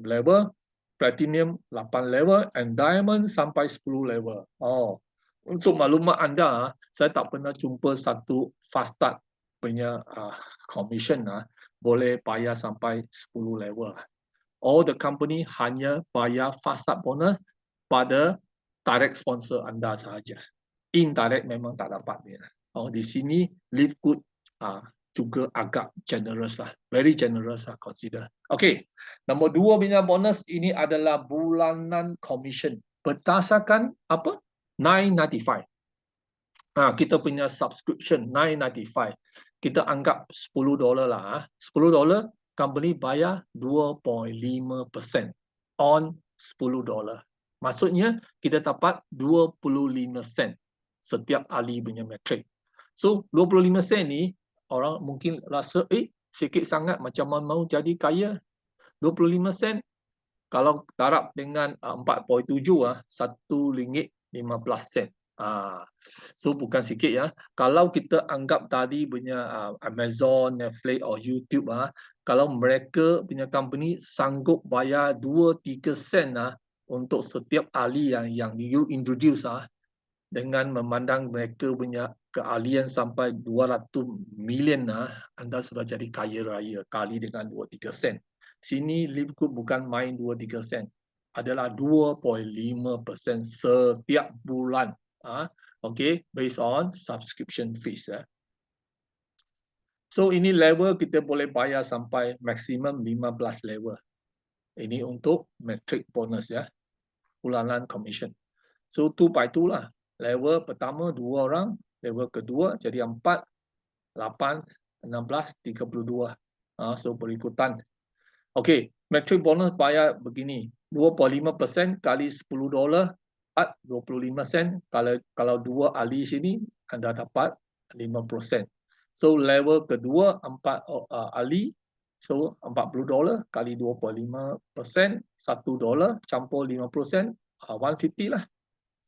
S1: level, platinum 8 level, and diamond sampai 10 level. Untuk maklumat anda, saya tak pernah jumpa satu fast start punya commission boleh bayar sampai 10 level. All the company hanya bayar fast start bonus pada direct sponsor anda sahaja. Indirect memang tak dapat dia. Di sini Live Good juga agak generous lah, very generous lah consider. Okay, nombor 2 punya bonus ini adalah bulanan commission berdasarkan apa? $9.95. Kita punya subscription $9.95. Kita anggap $10 lah. $10 company bayar 2.5% on $10. Maksudnya kita dapat 25 sen setiap ahli punya metrik. So 25 sen ni orang mungkin rasa sikit sangat macam mau jadi kaya. 25 sen kalau darab dengan 4.7 RM1.15. So bukan sikit ya. Kalau kita anggap tadi punya Amazon, Netflix atau YouTube kalau mereka punya company sanggup bayar 2-3 sen untuk setiap ahli yang you introduce dengan memandang mereka punya keahlian sampai 200 million anda sudah jadi kaya raya kali dengan 2-3 sen. Sini Live Good bukan main 2-3 sen. Adalah 2.5% setiap bulan. Okay, based on subscription fees. So ini level kita boleh bayar sampai maksimum 15 level. Ini untuk metric bonus bulanan commission. So 2 by 2 lah. Level pertama 2 orang, level kedua jadi 4, 8, 16, 32. So berikutan. Okey, metric bonus bayar begini. 2.5% kali $10 25 sen. Kalau 2 ahli sini anda dapat 5%. So level kedua 4 ahli, so $40 kali 2.5%, $1 campur 5%, 150 lah.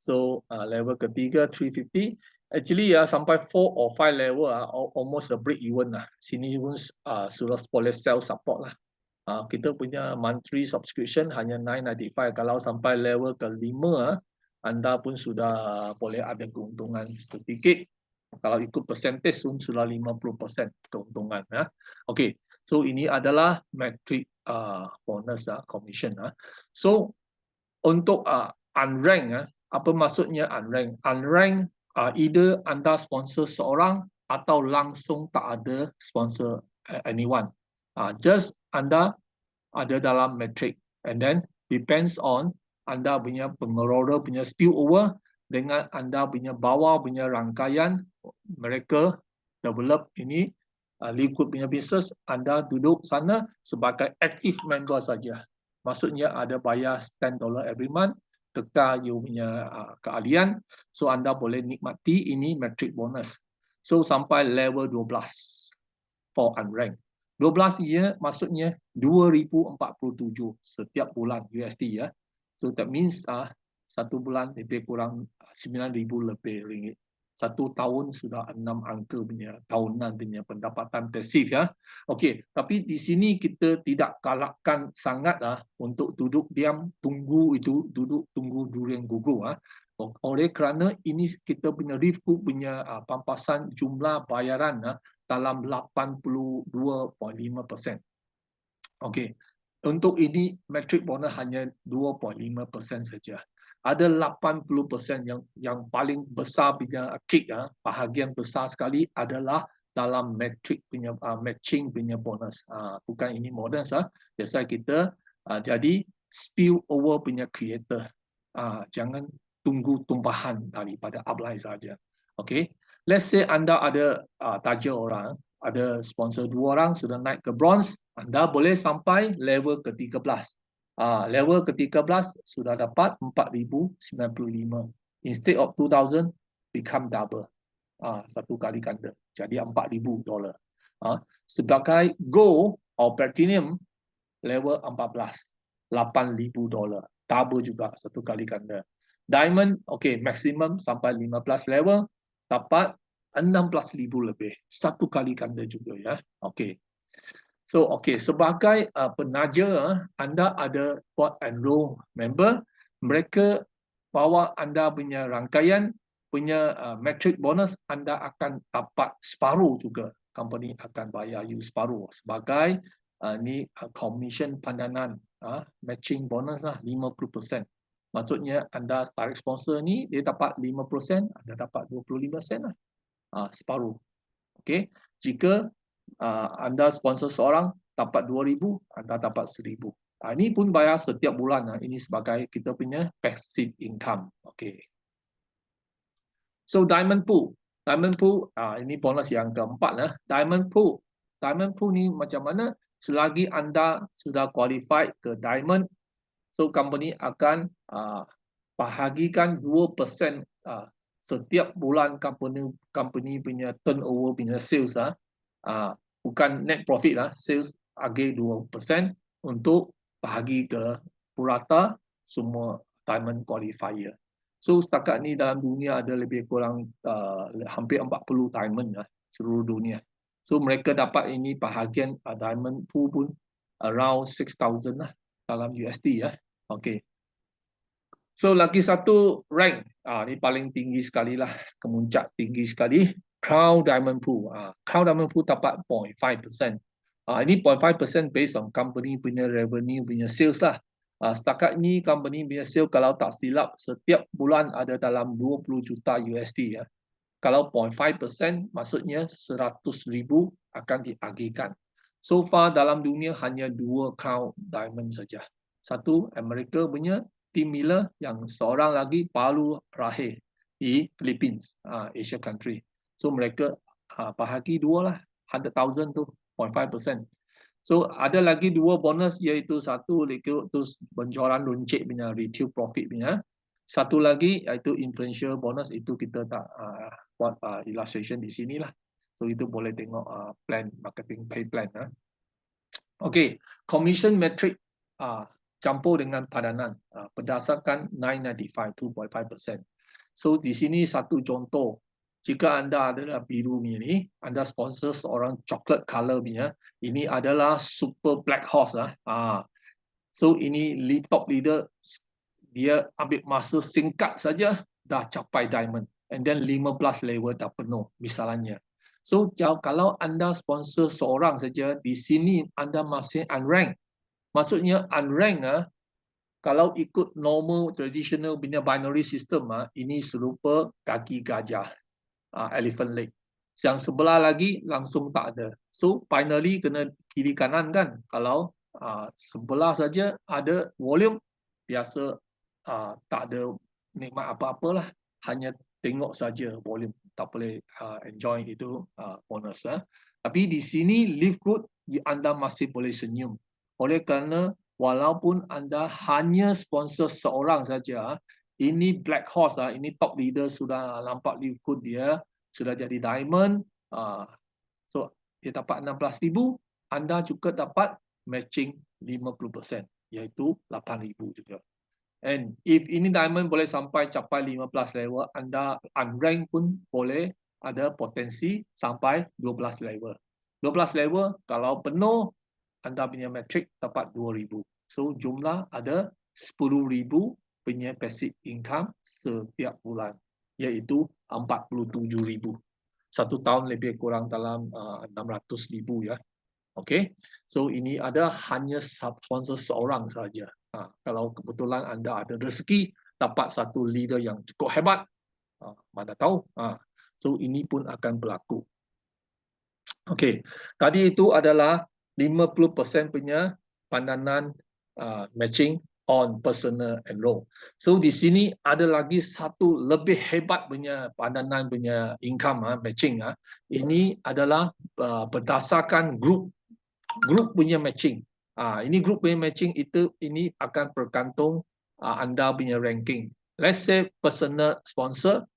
S1: So level ketiga 350. Actually sampai 4 or 5 level almost a break even lah. Sini pun sudah boleh sell support lah. Kita punya monthly subscription hanya $9.95. Kalau sampai level ke-5 anda pun sudah boleh ada keuntungan sedikit. Kalau ikut percentage pun sudah 50% keuntungan. Okey, so ini adalah metric bonus commission. So untuk unrank, apa maksudnya unrank? Unrank either anda sponsor seorang atau langsung tak ada sponsor anyone. Just anda ada dalam metrik, and then depends on anda punya pengelola punya spillover dengan anda punya bawah punya rangkaian mereka develop ini Livegood punya business. Anda duduk sana sebagai active member saja. Maksudnya ada bayar $10 every month, kekal you punya keahlian, so anda boleh nikmati ini metric bonus. So sampai level 12 for unranked. 12 year maksudnya 2047 setiap bulan USD ya. So that means satu bulan lebih kurang 9,000 lebih ringgit. Satu tahun sudah 6 angka punya tahunan punya pendapatan pasif ya. Okey, tapi di sini kita tidak galakkan sangat untuk duduk diam tunggu durian gugur. Oleh kerana ini kita punya Livegood punya pampasan jumlah bayaran dalam 82.5%. Okey. Untuk ini metric bonus hanya 2.5% saja. Ada 80% yang paling besar punya kick bahagian besar sekali adalah dalam metric punya matching punya bonus. Bukan ini bonus biasa kita jadi spill over punya creator. Jangan tunggu tumpahan daripada upline saja. Okey. Let's say anda ada taja orang, ada sponsor 2 orang sudah naik ke bronze, anda boleh sampai level ke-13. Level ke-13 sudah dapat 4,095. Instead of 2,000 become double. Satu kali ganda. Jadi $4,000. Sebagai gold or platinum level 14, $8,000. Double juga satu kali ganda. Diamond okey maksimum sampai 15 level dapat 16,000 lebih. Satu kali ganda juga ya. Okey. So sebagai penaja anda ada pot and roll member, mereka bawa anda punya rangkaian punya metric bonus, anda akan dapat separuh juga. Company akan bayar you separuh sebagai ni commission pandangan matching bonus lah 50%. Maksudnya anda tarik sponsor ni dia dapat 5%, anda dapat 25 sen lah. Separuh. Okey. Jika anda sponsor seorang dapat 2,000, anda dapat 1,000. Ini pun bayar setiap bulan. Ini sebagai kita punya passive income. Okey. So diamond pool. Diamond pool ini bonus yang keempat. Diamond pool. Diamond pool ni macam mana? Selagi anda sudah qualified ke diamond, so company akan bahagikan 2% setiap bulan company punya turnover punya sales bukan net profit sales agih 2% untuk bahagi ke purata semua diamond qualifier. So setakat ni dalam dunia ada lebih kurang hampir 40 diamond seluruh dunia. So mereka dapat ini bahagian diamond pool pun around 6,000 dalam USD Okey. So lagi satu rank, ini paling tinggi sekali lah, kemuncak tinggi sekali, Crown Diamond Pool. Crown Diamond Pool dapat 0.5%. Ini 0.5% based on company punya revenue punya sales lah. Setakat ni company punya sales kalau tak silap setiap bulan ada dalam 20 juta USD Kalau 0.5% maksudnya 100,000 akan diagihkan. So far dalam dunia hanya 2 Crown Diamond saja. Satu Amerika punya Tim Miller, yang seorang lagi baru lahir. di Philippines, Asia country. So mereka bahagi dua lah, 100,000 tu 0.5%. So ada lagi dua bonus, iaitu satu ikut tu penjualan runcit punya retail profit punya. Satu lagi iaitu influential bonus, itu kita tak buat illustration di sini lah. So itu boleh tengok plan marketing pay plan. Okey, commission metric campur dengan padanan berdasarkan 995 2.5%. So di sini satu contoh, jika anda adalah biru ni, anda sponsor seorang chocolate color punya, ini adalah super black horse So ini top leader, dia ambil masa singkat saja dah capai diamond, and then 15 level dah penuh misalnya. So kalau anda sponsor seorang saja, di sini anda masih unranked. Maksudnya unranked kalau ikut normal traditional punya binary system ini serupa kaki gajah, elephant leg. Yang sebelah lagi langsung tak ada. So finally kena kiri kanan kan. Kalau sebelah saja ada volume, biasa tak ada nikmat apa-apalah, hanya tengok saja volume, tak boleh enjoy itu bonus. Tapi di sini Live Good, anda masih boleh senyum. Oleh kerana walaupun anda hanya sponsor seorang saja, ini black horse ini top leader sudah nampak Live Good, dia sudah jadi diamond, so dia dapat 16,000, anda juga dapat matching 50%, iaitu 8,000 juga. And if ini diamond boleh sampai capai 15 level, anda unranked pun boleh ada potensi sampai 12 level. 12 level kalau penuh, anda punya metric dapat 2,000. So jumlah ada 10,000 punya passive income setiap bulan, iaitu 47,000. Satu tahun lebih kurang dalam 600,000 ya. Okey, so ini ada hanya sponsor seorang saja. Kalau kebetulan anda ada rezeki dapat satu leader yang cukup hebat, mana tahu. So ini pun akan berlaku. Okey, tadi itu adalah 50% punya pandangan matching on personal enroll. So di sini ada lagi satu lebih hebat punya pandangan punya income matching. Ini adalah berdasarkan group punya matching. Ini group punya matching itu ini akan bergantung anda punya ranking. Let's say personal sponsor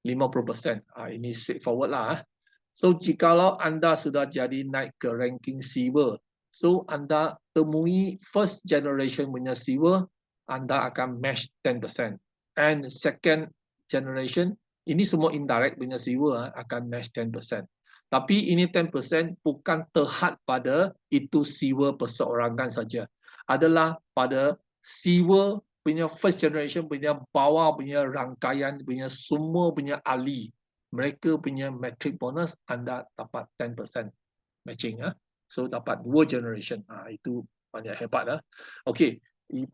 S1: 50%. Ini straightforward lah. So jikalau anda sudah jadi naik ke ranking silver, so anda temui first generation punya silver, anda akan match 10%. And second generation, ini semua indirect punya silver akan match 10%. Tapi ini 10% bukan terhad pada itu silver perseorangan saja. Adalah pada silver punya first generation punya bawah punya rangkaian punya semua punya ahli. Mereka punya metric bonus anda dapat 10% matching. So dapat 2 generation. Itu banyak hebat. Okey,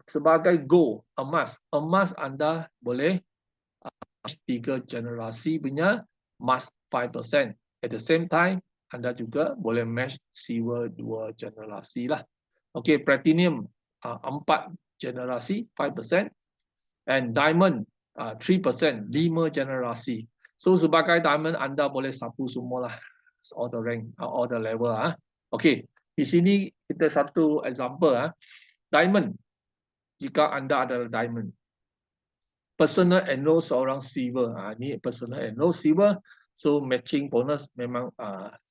S1: sebagai gold, emas anda boleh 3 generasi punya emas 5%. At the same time, anda juga boleh match silver 2 generasi lah. Okey, platinum 4 generasi 5%, and diamond 3%, 5 generasi. So sebagai diamond anda boleh sapu semualah, all the rank, all the level. Okey, di sini kita satu example. Diamond, jika anda adalah diamond, personal enroll seorang silver. Ini personal enroll silver. So matching bonus memang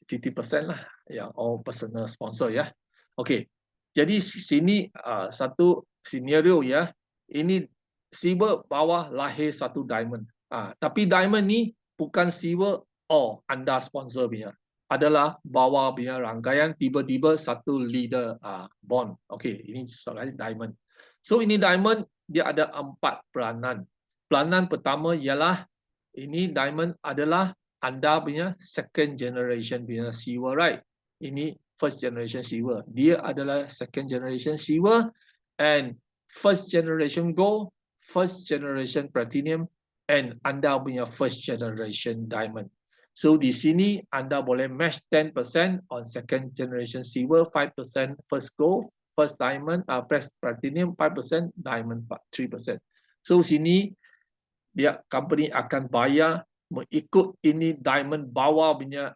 S1: 50% lah, yang all personal sponsor ya. Okey. Jadi sini satu scenario ya. Ini silver bawah lahir satu diamond. Tapi diamond ni bukan silver anda sponsor punya. Adalah bawah punya rangkaian, tiba-tiba satu leader bond. Okey, ini soalan diamond. So ini diamond, dia ada 4 peranan. Peranan pertama ialah ini diamond adalah anda punya second generation punya silver, right? Ini first generation silver. Dia adalah second generation silver, and first generation gold, first generation platinum, and anda punya first generation diamond. So di sini anda boleh match 10% on second generation silver, 5% first gold, first diamond, first platinum 5%, diamond 3%. So sini company akan bayar mengikut ini diamond bawah punya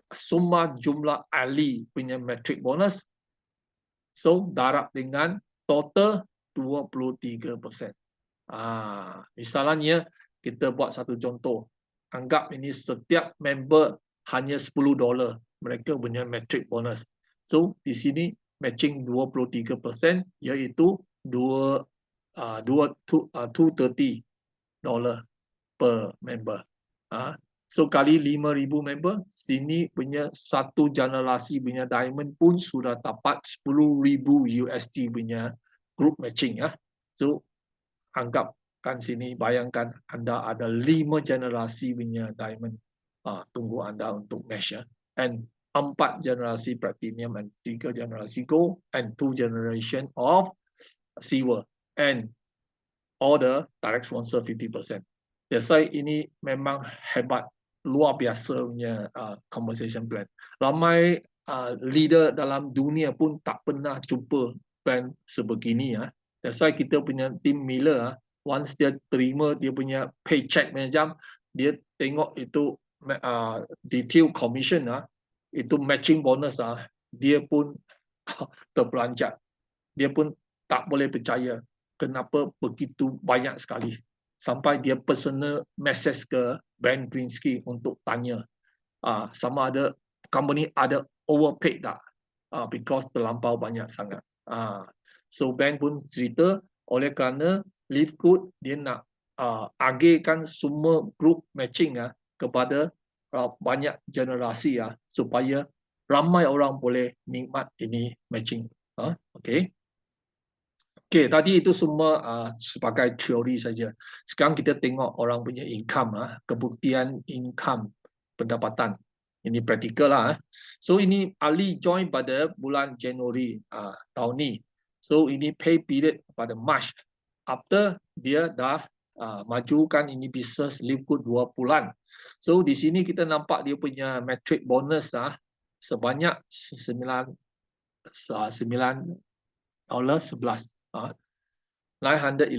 S1: summa jumlah ahli punya metric bonus. So darab dengan total 23%. Misalnya kita buat satu contoh. Anggap ini setiap member hanya $10 mereka punya metric bonus. So di sini matching 23% iaitu $230 per member. So kali 5,000 member, sini punya satu generasi punya diamond pun sudah dapat 10,000 USD punya group matching. So anggapkan sini, bayangkan anda ada 5 generasi punya diamond. Tunggu anda untuk match. And 4 generasi platinum and 3 generasi gold and 2 generation of silver. And all the direct sponsor 50%. That's why ini memang hebat, luar biasa punya compensation plan. Ramai leader dalam dunia pun tak pernah jumpa plan sebegini. That's why kita punya team Miller, once dia terima dia punya paycheck macam, dia tengok itu detail commission, itu matching bonus, dia pun terperanjat. Dia pun tak boleh percaya kenapa begitu banyak sekali. Sampai dia personal message ke Ben Greenski untuk tanya sama ada company ada overpaid tak, because terlampau banyak sangat. So Ben pun cerita, oleh kerana Live Good dia nak agihkan semua group matching kepada banyak generasi supaya ramai orang boleh nikmat ini matching. Okay. Okey, tadi itu semua sebagai teori saja. Sekarang kita tengok orang punya income, kebuktian income, pendapatan. Ini praktikal lah. So ini Ali join pada bulan Januari tahun ni. So ini pay period pada March. After dia dah majukan ini bisnes Live Good 2 bulan. So di sini kita nampak dia punya metric bonus sebanyak $9.11. $911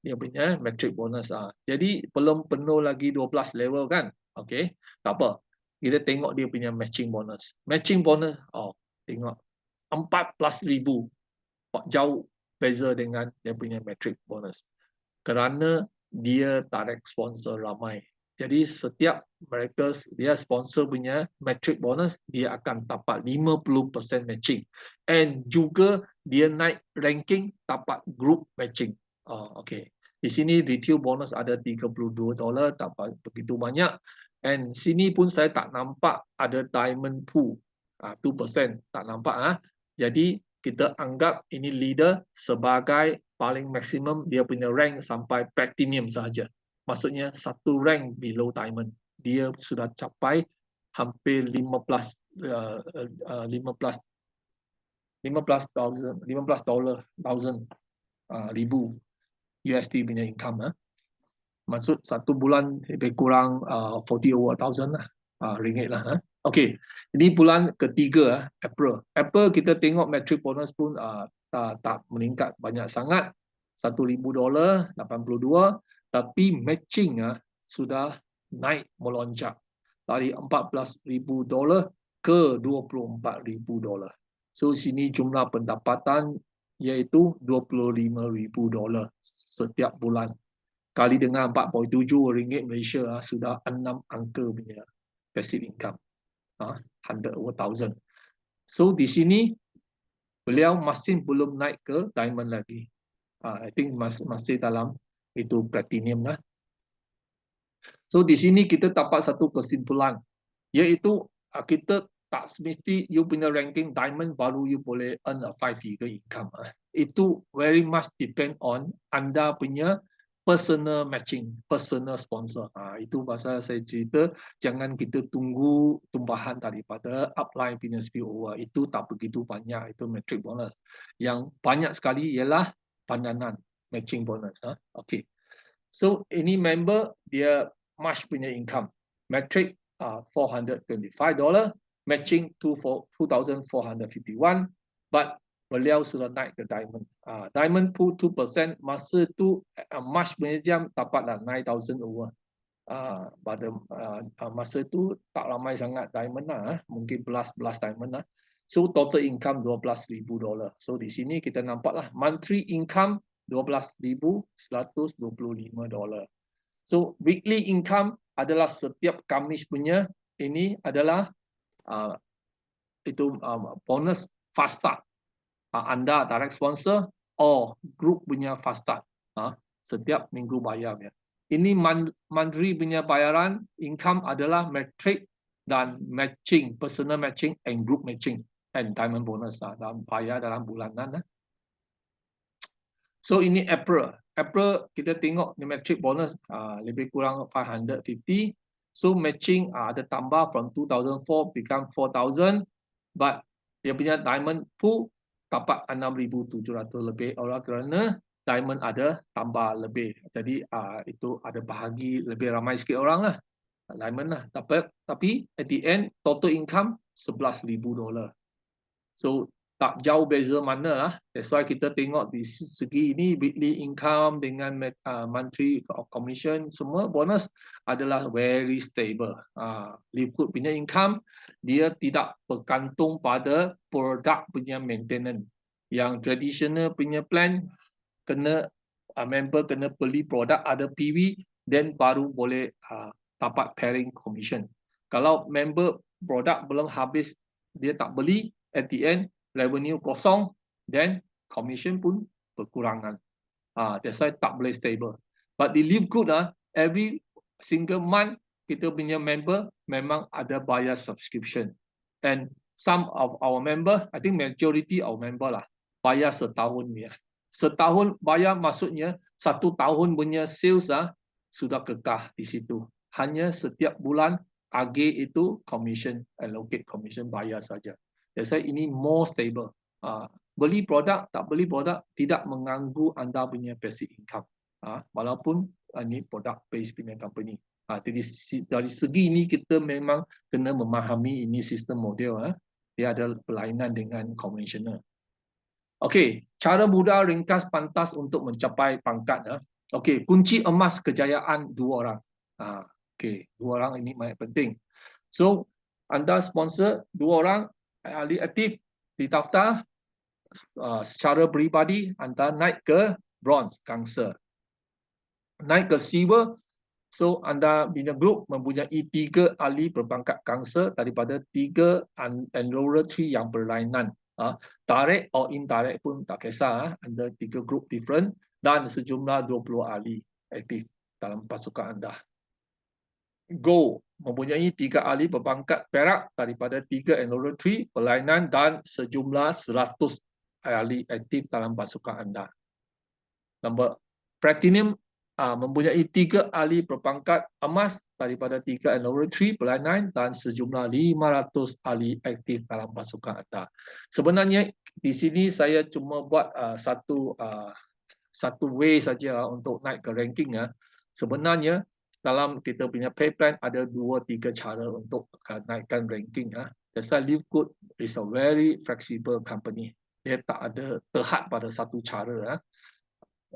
S1: dia punya metric bonus. Jadi belum penuh lagi 12 level kan. Okey, tak apa. Kita tengok dia punya matching bonus. Matching bonus, tengok 14,000. Jauh beza dengan dia punya metric bonus. Kerana dia tarik sponsor ramai. Jadi setiap mereka dia sponsor punya metric bonus, dia akan dapat 50% matching. And juga dia naik ranking dapat group matching. Okay. Di sini retail bonus ada $32, dapat begitu banyak. And sini pun saya tak nampak ada diamond pool. 2% tak nampak. Jadi kita anggap ini leader sebagai paling maksimum dia punya rank sampai platinum sahaja. Maksudnya satu rank below diamond. Dia sudah capai hampir 15,000 USD punya income. Maksud satu bulan lebih kurang 40,000 ringgit lah. Okey, ini bulan ketiga, April. April kita tengok metric bonus pun tak meningkat banyak sangat. $1,000, 82. Tapi matching sudah naik melonjak dari $14,000 ke $24,000. So sini jumlah pendapatan iaitu $25,000 setiap bulan. Kali dengan 4.7 ringgit Malaysia sudah 6 angka punya passive income. 100,000. So di sini beliau masih belum naik ke diamond lagi. I think masih dalam itu platinum lah. So di sini kita dapat satu kesimpulan, iaitu kita tak semesti you punya ranking diamond baru you boleh earn a 5-figure income. Itu very much depend on anda punya personal matching, personal sponsor. Itu pasal saya cerita, jangan kita tunggu tumbahan daripada upline punya spillover. Itu tak begitu banyak, itu metric bonus. Yang banyak sekali ialah pandangan matching bonus. Okay. So ini member dia March punya income. Metric $425, matching $2,451. But beliau sudah naik ke diamond. Diamond pool 2%, masa tu March punya jam dapatlah 9,000 over. Pada masa tu tak ramai sangat diamond lah, mungkin belas diamond lah. So total income $12,000. So di sini kita nampaklah monthly income $12,125. So weekly income adalah setiap Khamis punya, ini adalah bonus fast start. Anda direct sponsor or group punya fast start. Setiap minggu bayar ya. Ini monthly punya bayaran, income adalah metric dan matching, personal matching and group matching and diamond bonus dalam bayar dalam bulanan. So ini April. April kita tengok ni metric bonus lebih kurang 550. So matching ada tambah from 2004 become 4,000, but dia punya diamond pool dapat 6,700 lebih orang kerana diamond ada tambah lebih. Jadi itu ada bahagi lebih ramai sikit orang lah. Diamond lah. Tapi at the end total income $11,000. So tak jauh beza mana lah. That's why kita tengok di segi ini weekly income dengan monthly commission semua bonus adalah very stable. Liquid punya income dia tidak bergantung pada produk punya maintenance. Yang traditional punya plan kena member kena beli produk ada PV then baru boleh dapat pairing commission. Kalau member produk belum habis dia tak beli, at the end revenue kosong, then commission pun berkurangan. That's why tak boleh stable. But di Live Good every single month kita punya member memang ada bayar subscription. And some of our member, I think majority of member lah, bayar setahun ya. Setahun bayar maksudnya 1 tahun punya sales sudah kekal di situ. Hanya setiap bulan AG itu commission, allocate commission bayar saja. That's why ini more stable. Beli produk, tak beli produk tidak mengganggu anda punya passive income. Walaupun ini product based punya company. Jadi dari segi ini kita memang kena memahami ini sistem model. Dia ada berlainan dengan konvensional. Okey, cara mudah ringkas pantas untuk mencapai pangkat. Okey, kunci emas kejayaan 2 orang. Okey, 2 orang ini sangat penting. So, anda sponsor 2 orang ahli aktif didaftar secara peribadi, anda naik ke bronze, gangster. Naik ke silver, so anda punya group mempunyai 3 ahli berpangkat gangster daripada 3 enroller tree yang berlainan. Direct or indirect pun tak kisah, anda 3 group different dan sejumlah 20 ahli aktif dalam pasukan anda. Gold mempunyai 3 ahli berpangkat perak daripada 3 enroller tree berlainan dan sejumlah 100 ahli aktif dalam pasukan anda. Nombor platinum mempunyai 3 ahli berpangkat emas daripada 3 enroller tree berlainan dan sejumlah 500 ahli aktif dalam pasukan anda. Sebenarnya di sini saya cuma buat satu way saja untuk naik ke ranking. Sebenarnya dalam kita punya pay plan ada 2-3 cara untuk naikkan ranking. That's why Live Good is a very flexible company. Dia tak ada terhad pada satu cara.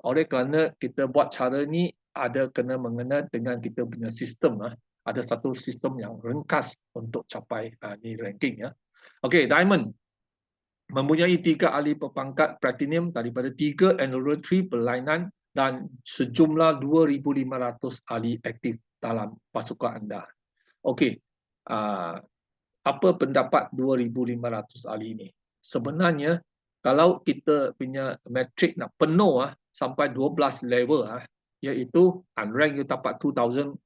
S1: Oleh kerana kita buat cara ni ada kena mengena dengan kita punya sistem. Ada satu sistem yang ringkas untuk capai ni ranking. Okey, Diamond mempunyai 3 ahli berpangkat platinum daripada 3 enroller tree berlainan dan sejumlah 2,500 ahli aktif dalam pasukan anda. Okey, apa pendapat 2,500 ahli ini? Sebenarnya kalau kita punya metrik nak penuh sampai 12 level iaitu unranked you dapat 2,447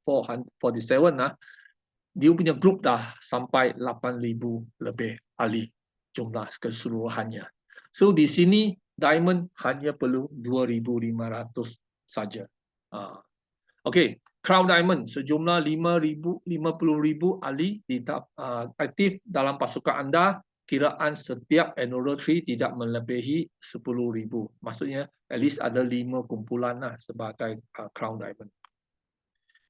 S1: dia punya group dah sampai 8,000 lebih ahli jumlah keseluruhannya. So di sini Diamond hanya perlu 2,500 saja. Okey, Crown Diamond sejumlah 50,000 ahli aktif dalam pasukan anda. Kiraan setiap enroller tree tidak melebihi 10,000. Maksudnya at least ada 5 kumpulan sebagai Crown Diamond.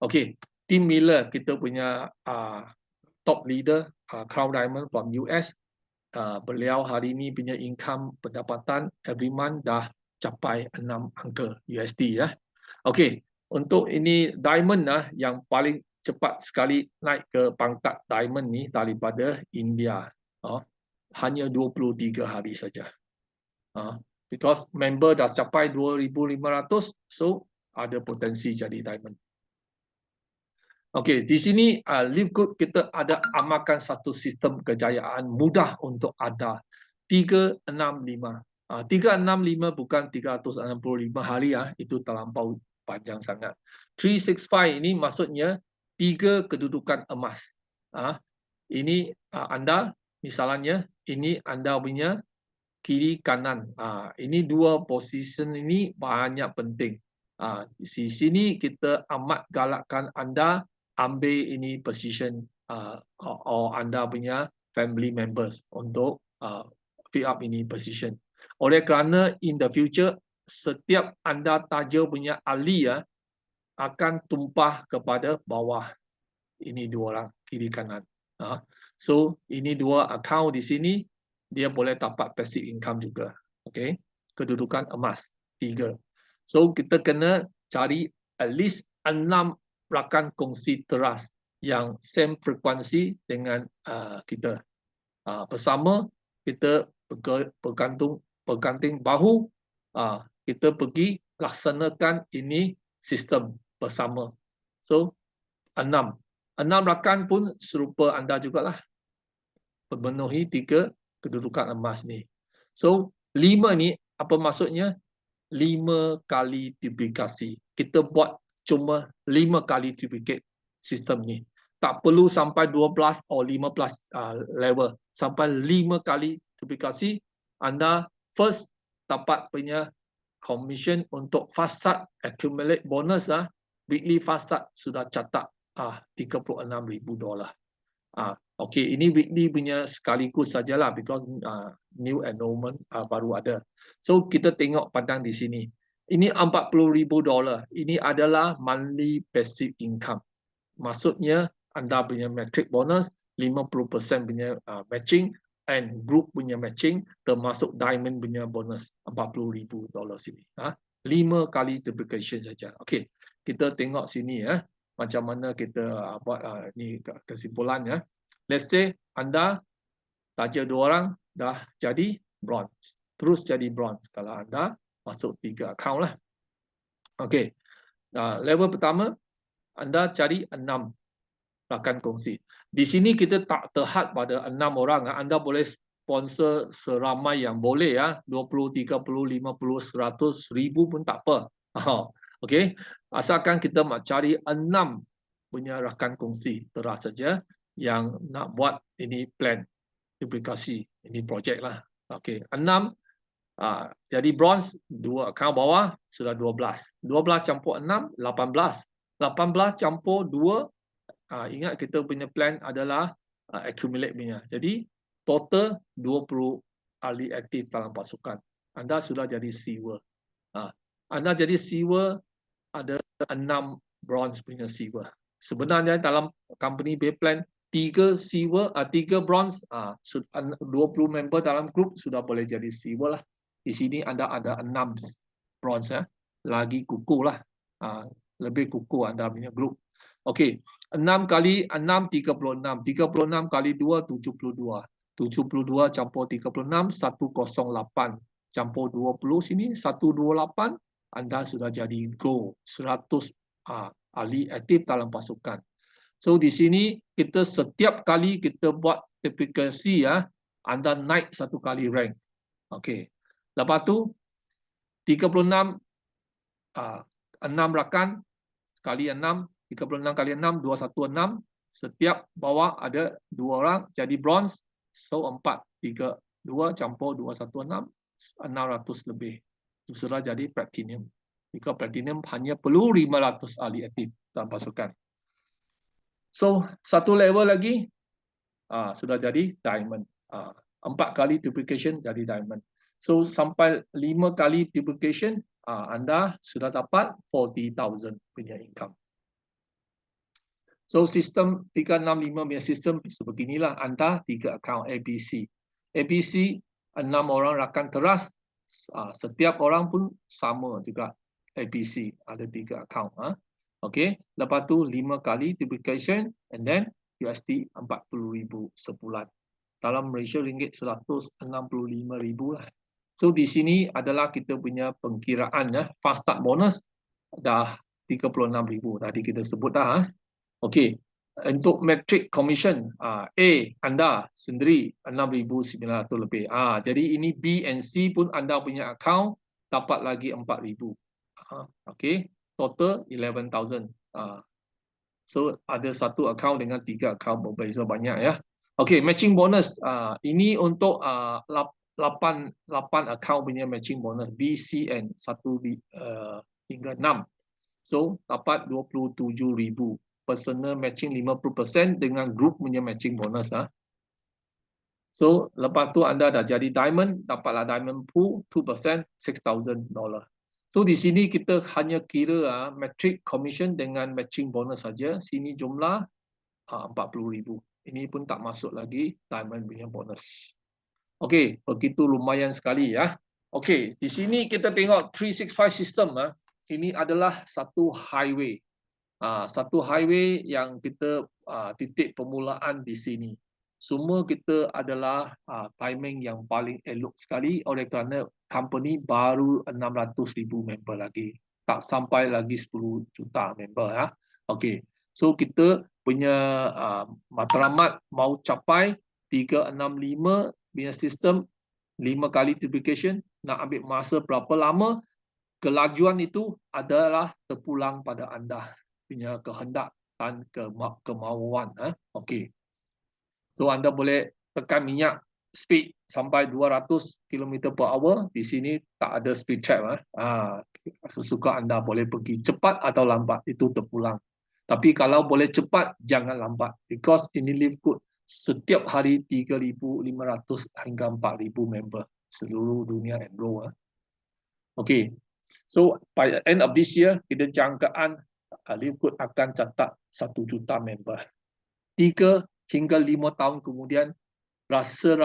S1: Okey, Tim Miller kita punya top leader Crown Diamond from US. beliau hari ini punya income pendapatan every month dah capai 6 angka USD ya. Okey, untuk ini diamond yang paling cepat sekali naik ke pangkat diamond ni daripada India. Hanya 23 hari saja. Because member dah capai 2,500, so ada potensi jadi diamond. Okey, di sini Livegood kita ada amalkan satu sistem kejayaan mudah untuk ada 365. 365 bukan 365 hari itu terlampau panjang sangat. 365 ini maksudnya 3 kedudukan emas. Ini anda misalnya ini anda punya kiri kanan. Ini dua position ini banyak penting. Di sini kita amat galakkan anda ambil ini position anda punya family members untuk fill up ini position. Oleh kerana in the future setiap anda taja punya ahli akan tumpah kepada bawah ini dua orang kiri kanan. So ini dua account di sini dia boleh dapat passive income juga. Okey, kedudukan emas 3. So kita kena cari at least 6 rakan kongsi teras yang same frekuensi dengan kita. Bersama kita bergantung bahu, kita pergi laksanakan ini sistem bersama. So 6 rakan pun serupa anda jugalah, memenuhi 3 kedudukan emas ni. So 5 ni apa maksudnya? 5 kali duplikasi. Kita buat cuma 5 kali duplicate sistem ni. Tak perlu sampai 12 atau 15 level. Sampai 5 kali duplikasi, anda first dapat punya commission untuk fasad accumulate bonus weekly fasad sudah catat $36,000. Okey, ini weekly punya sekaligus sajalah because new enrollment baru ada. So kita tengok pandang di sini. Ini $40,000. Ini adalah monthly passive income. Maksudnya anda punya metric bonus 50% punya matching and group punya matching termasuk diamond punya bonus $40,000 ini. 5 kali duplication saja. Okey, kita tengok sini macam mana kita buat ni kesimpulannya. Let's say anda taja 2 orang dah jadi bronze. Terus jadi bronze kalau anda masuk 3 account lah. Okey. Level pertama anda cari 6 rakan kongsi. Di sini kita tak terhad pada 6 orang. Anda boleh sponsor seramai yang boleh 20, 30, 50, 100, 1000 pun tak apa. Okey. Asalkan kita nak cari 6 punya rakan kongsi teras saja yang nak buat ini plan duplikasi ini projek lah. Okey, 6 jadi bronze 2 account bawah sudah 12. 12 campur 6 18. 18 campur 2 ingat kita punya plan adalah accumulate punya. Jadi total 20 ahli aktif dalam pasukan. Anda sudah jadi silver. Anda jadi silver ada 6 bronze punya silver. Sebenarnya dalam company pay plan 3 silver, 3 bronze, 20 member dalam grup sudah boleh jadi silver lah. Di sini anda ada 6 bronze lagi kukuh lah. Lebih kukuh anda punya grup. Okey, 6 kali 6 36. 36 kali 2 72. 72 campur 36 108. Campur 20 sini 128. Anda sudah jadi go 100 ahli aktif dalam pasukan. So di sini kita setiap kali kita buat duplikasi anda naik 1 kali rank. Okey. Lepas tu 36 6 rakan kali 6, 36 kali 6 216. Setiap bawah ada 2 orang jadi bronze. So 4 3 2 campur 216 600 lebih. Itu sudah jadi platinum. Jika platinum hanya perlu 500 ahli aktif dalam pasukan. So, 1 level lagi sudah jadi diamond. 4 kali duplication jadi diamond. So, sampai 5 kali duplication, anda sudah dapat 40,000 punya income. So, sistem 365 punya sistem sebeginilah. Anda 3 account ABC. ABC 6 orang rakan teras, setiap orang pun sama juga ABC, ada 3 account. Okey, lepas tu 5 kali duplication and then USD 40,000 sebulan. Dalam Malaysia ringgit 165,000 lah. So di sini adalah kita punya pengkiraan fast start bonus dah 36,000 tadi kita sebut dah. Okey, untuk metric commission A anda sendiri 6,900 lebih. Jadi ini B and C pun anda punya account dapat lagi 4,000. Okey, total 11,000. So ada satu account dengan 3 account berbeza banyak ya. Okey, matching bonus ini untuk 8 account punya matching bonus B, C and 1 hingga 6. So dapat 27,000. Personal matching 50% dengan group punya matching bonus. So lepas tu anda dah jadi diamond, dapatlah diamond pool 2% $6,000. So di sini kita hanya kira metric commission dengan matching bonus saja. Sini jumlah 40,000. Ini pun tak masuk lagi diamond punya bonus. Okey, begitu lumayan sekali ya. Okey, di sini kita tengok 365 system. Ini adalah satu highway. Satu highway yang kita titik permulaan di sini. Semua kita adalah timing yang paling elok sekali oleh kerana company baru 600,000 member lagi. Tak sampai lagi 10 juta member ya. Okey. So kita punya matlamat mau capai 365 punya sistem 5 kali duplication, nak ambil masa berapa lama? Kelajuan itu adalah terpulang pada anda punya kehendak dan kemauan. Okey. So anda boleh tekan minyak speed sampai 200 km/h. Di sini tak ada speed trap. Sesuka anda boleh pergi cepat atau lambat, itu terpulang. Tapi kalau boleh cepat, jangan lambat. Because ini Livegood setiap hari 3,500 hingga 4,000 member seluruh dunia enroll. Okey. So by the end of this year, kita jangkaan Livegood akan catat 1 juta member. 3 hingga 5 tahun kemudian, rasa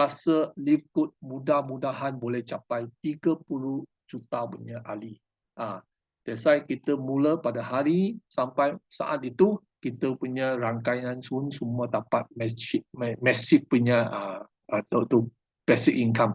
S1: Livegood mudah-mudahan boleh capai 30 juta punya ahli. That's why kita mula pada hari sampai saat itu, kita punya rangkaian semua dapat massive punya basic income.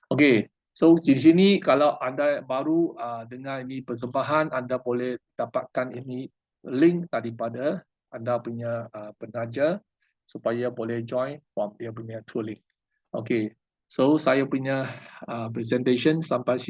S1: Okey. So di sini kalau anda baru dengar ini persembahan, anda boleh dapatkan ini link daripada anda punya penaja supaya boleh join from dia punya tooling. Okey. So saya punya presentation sampai sini.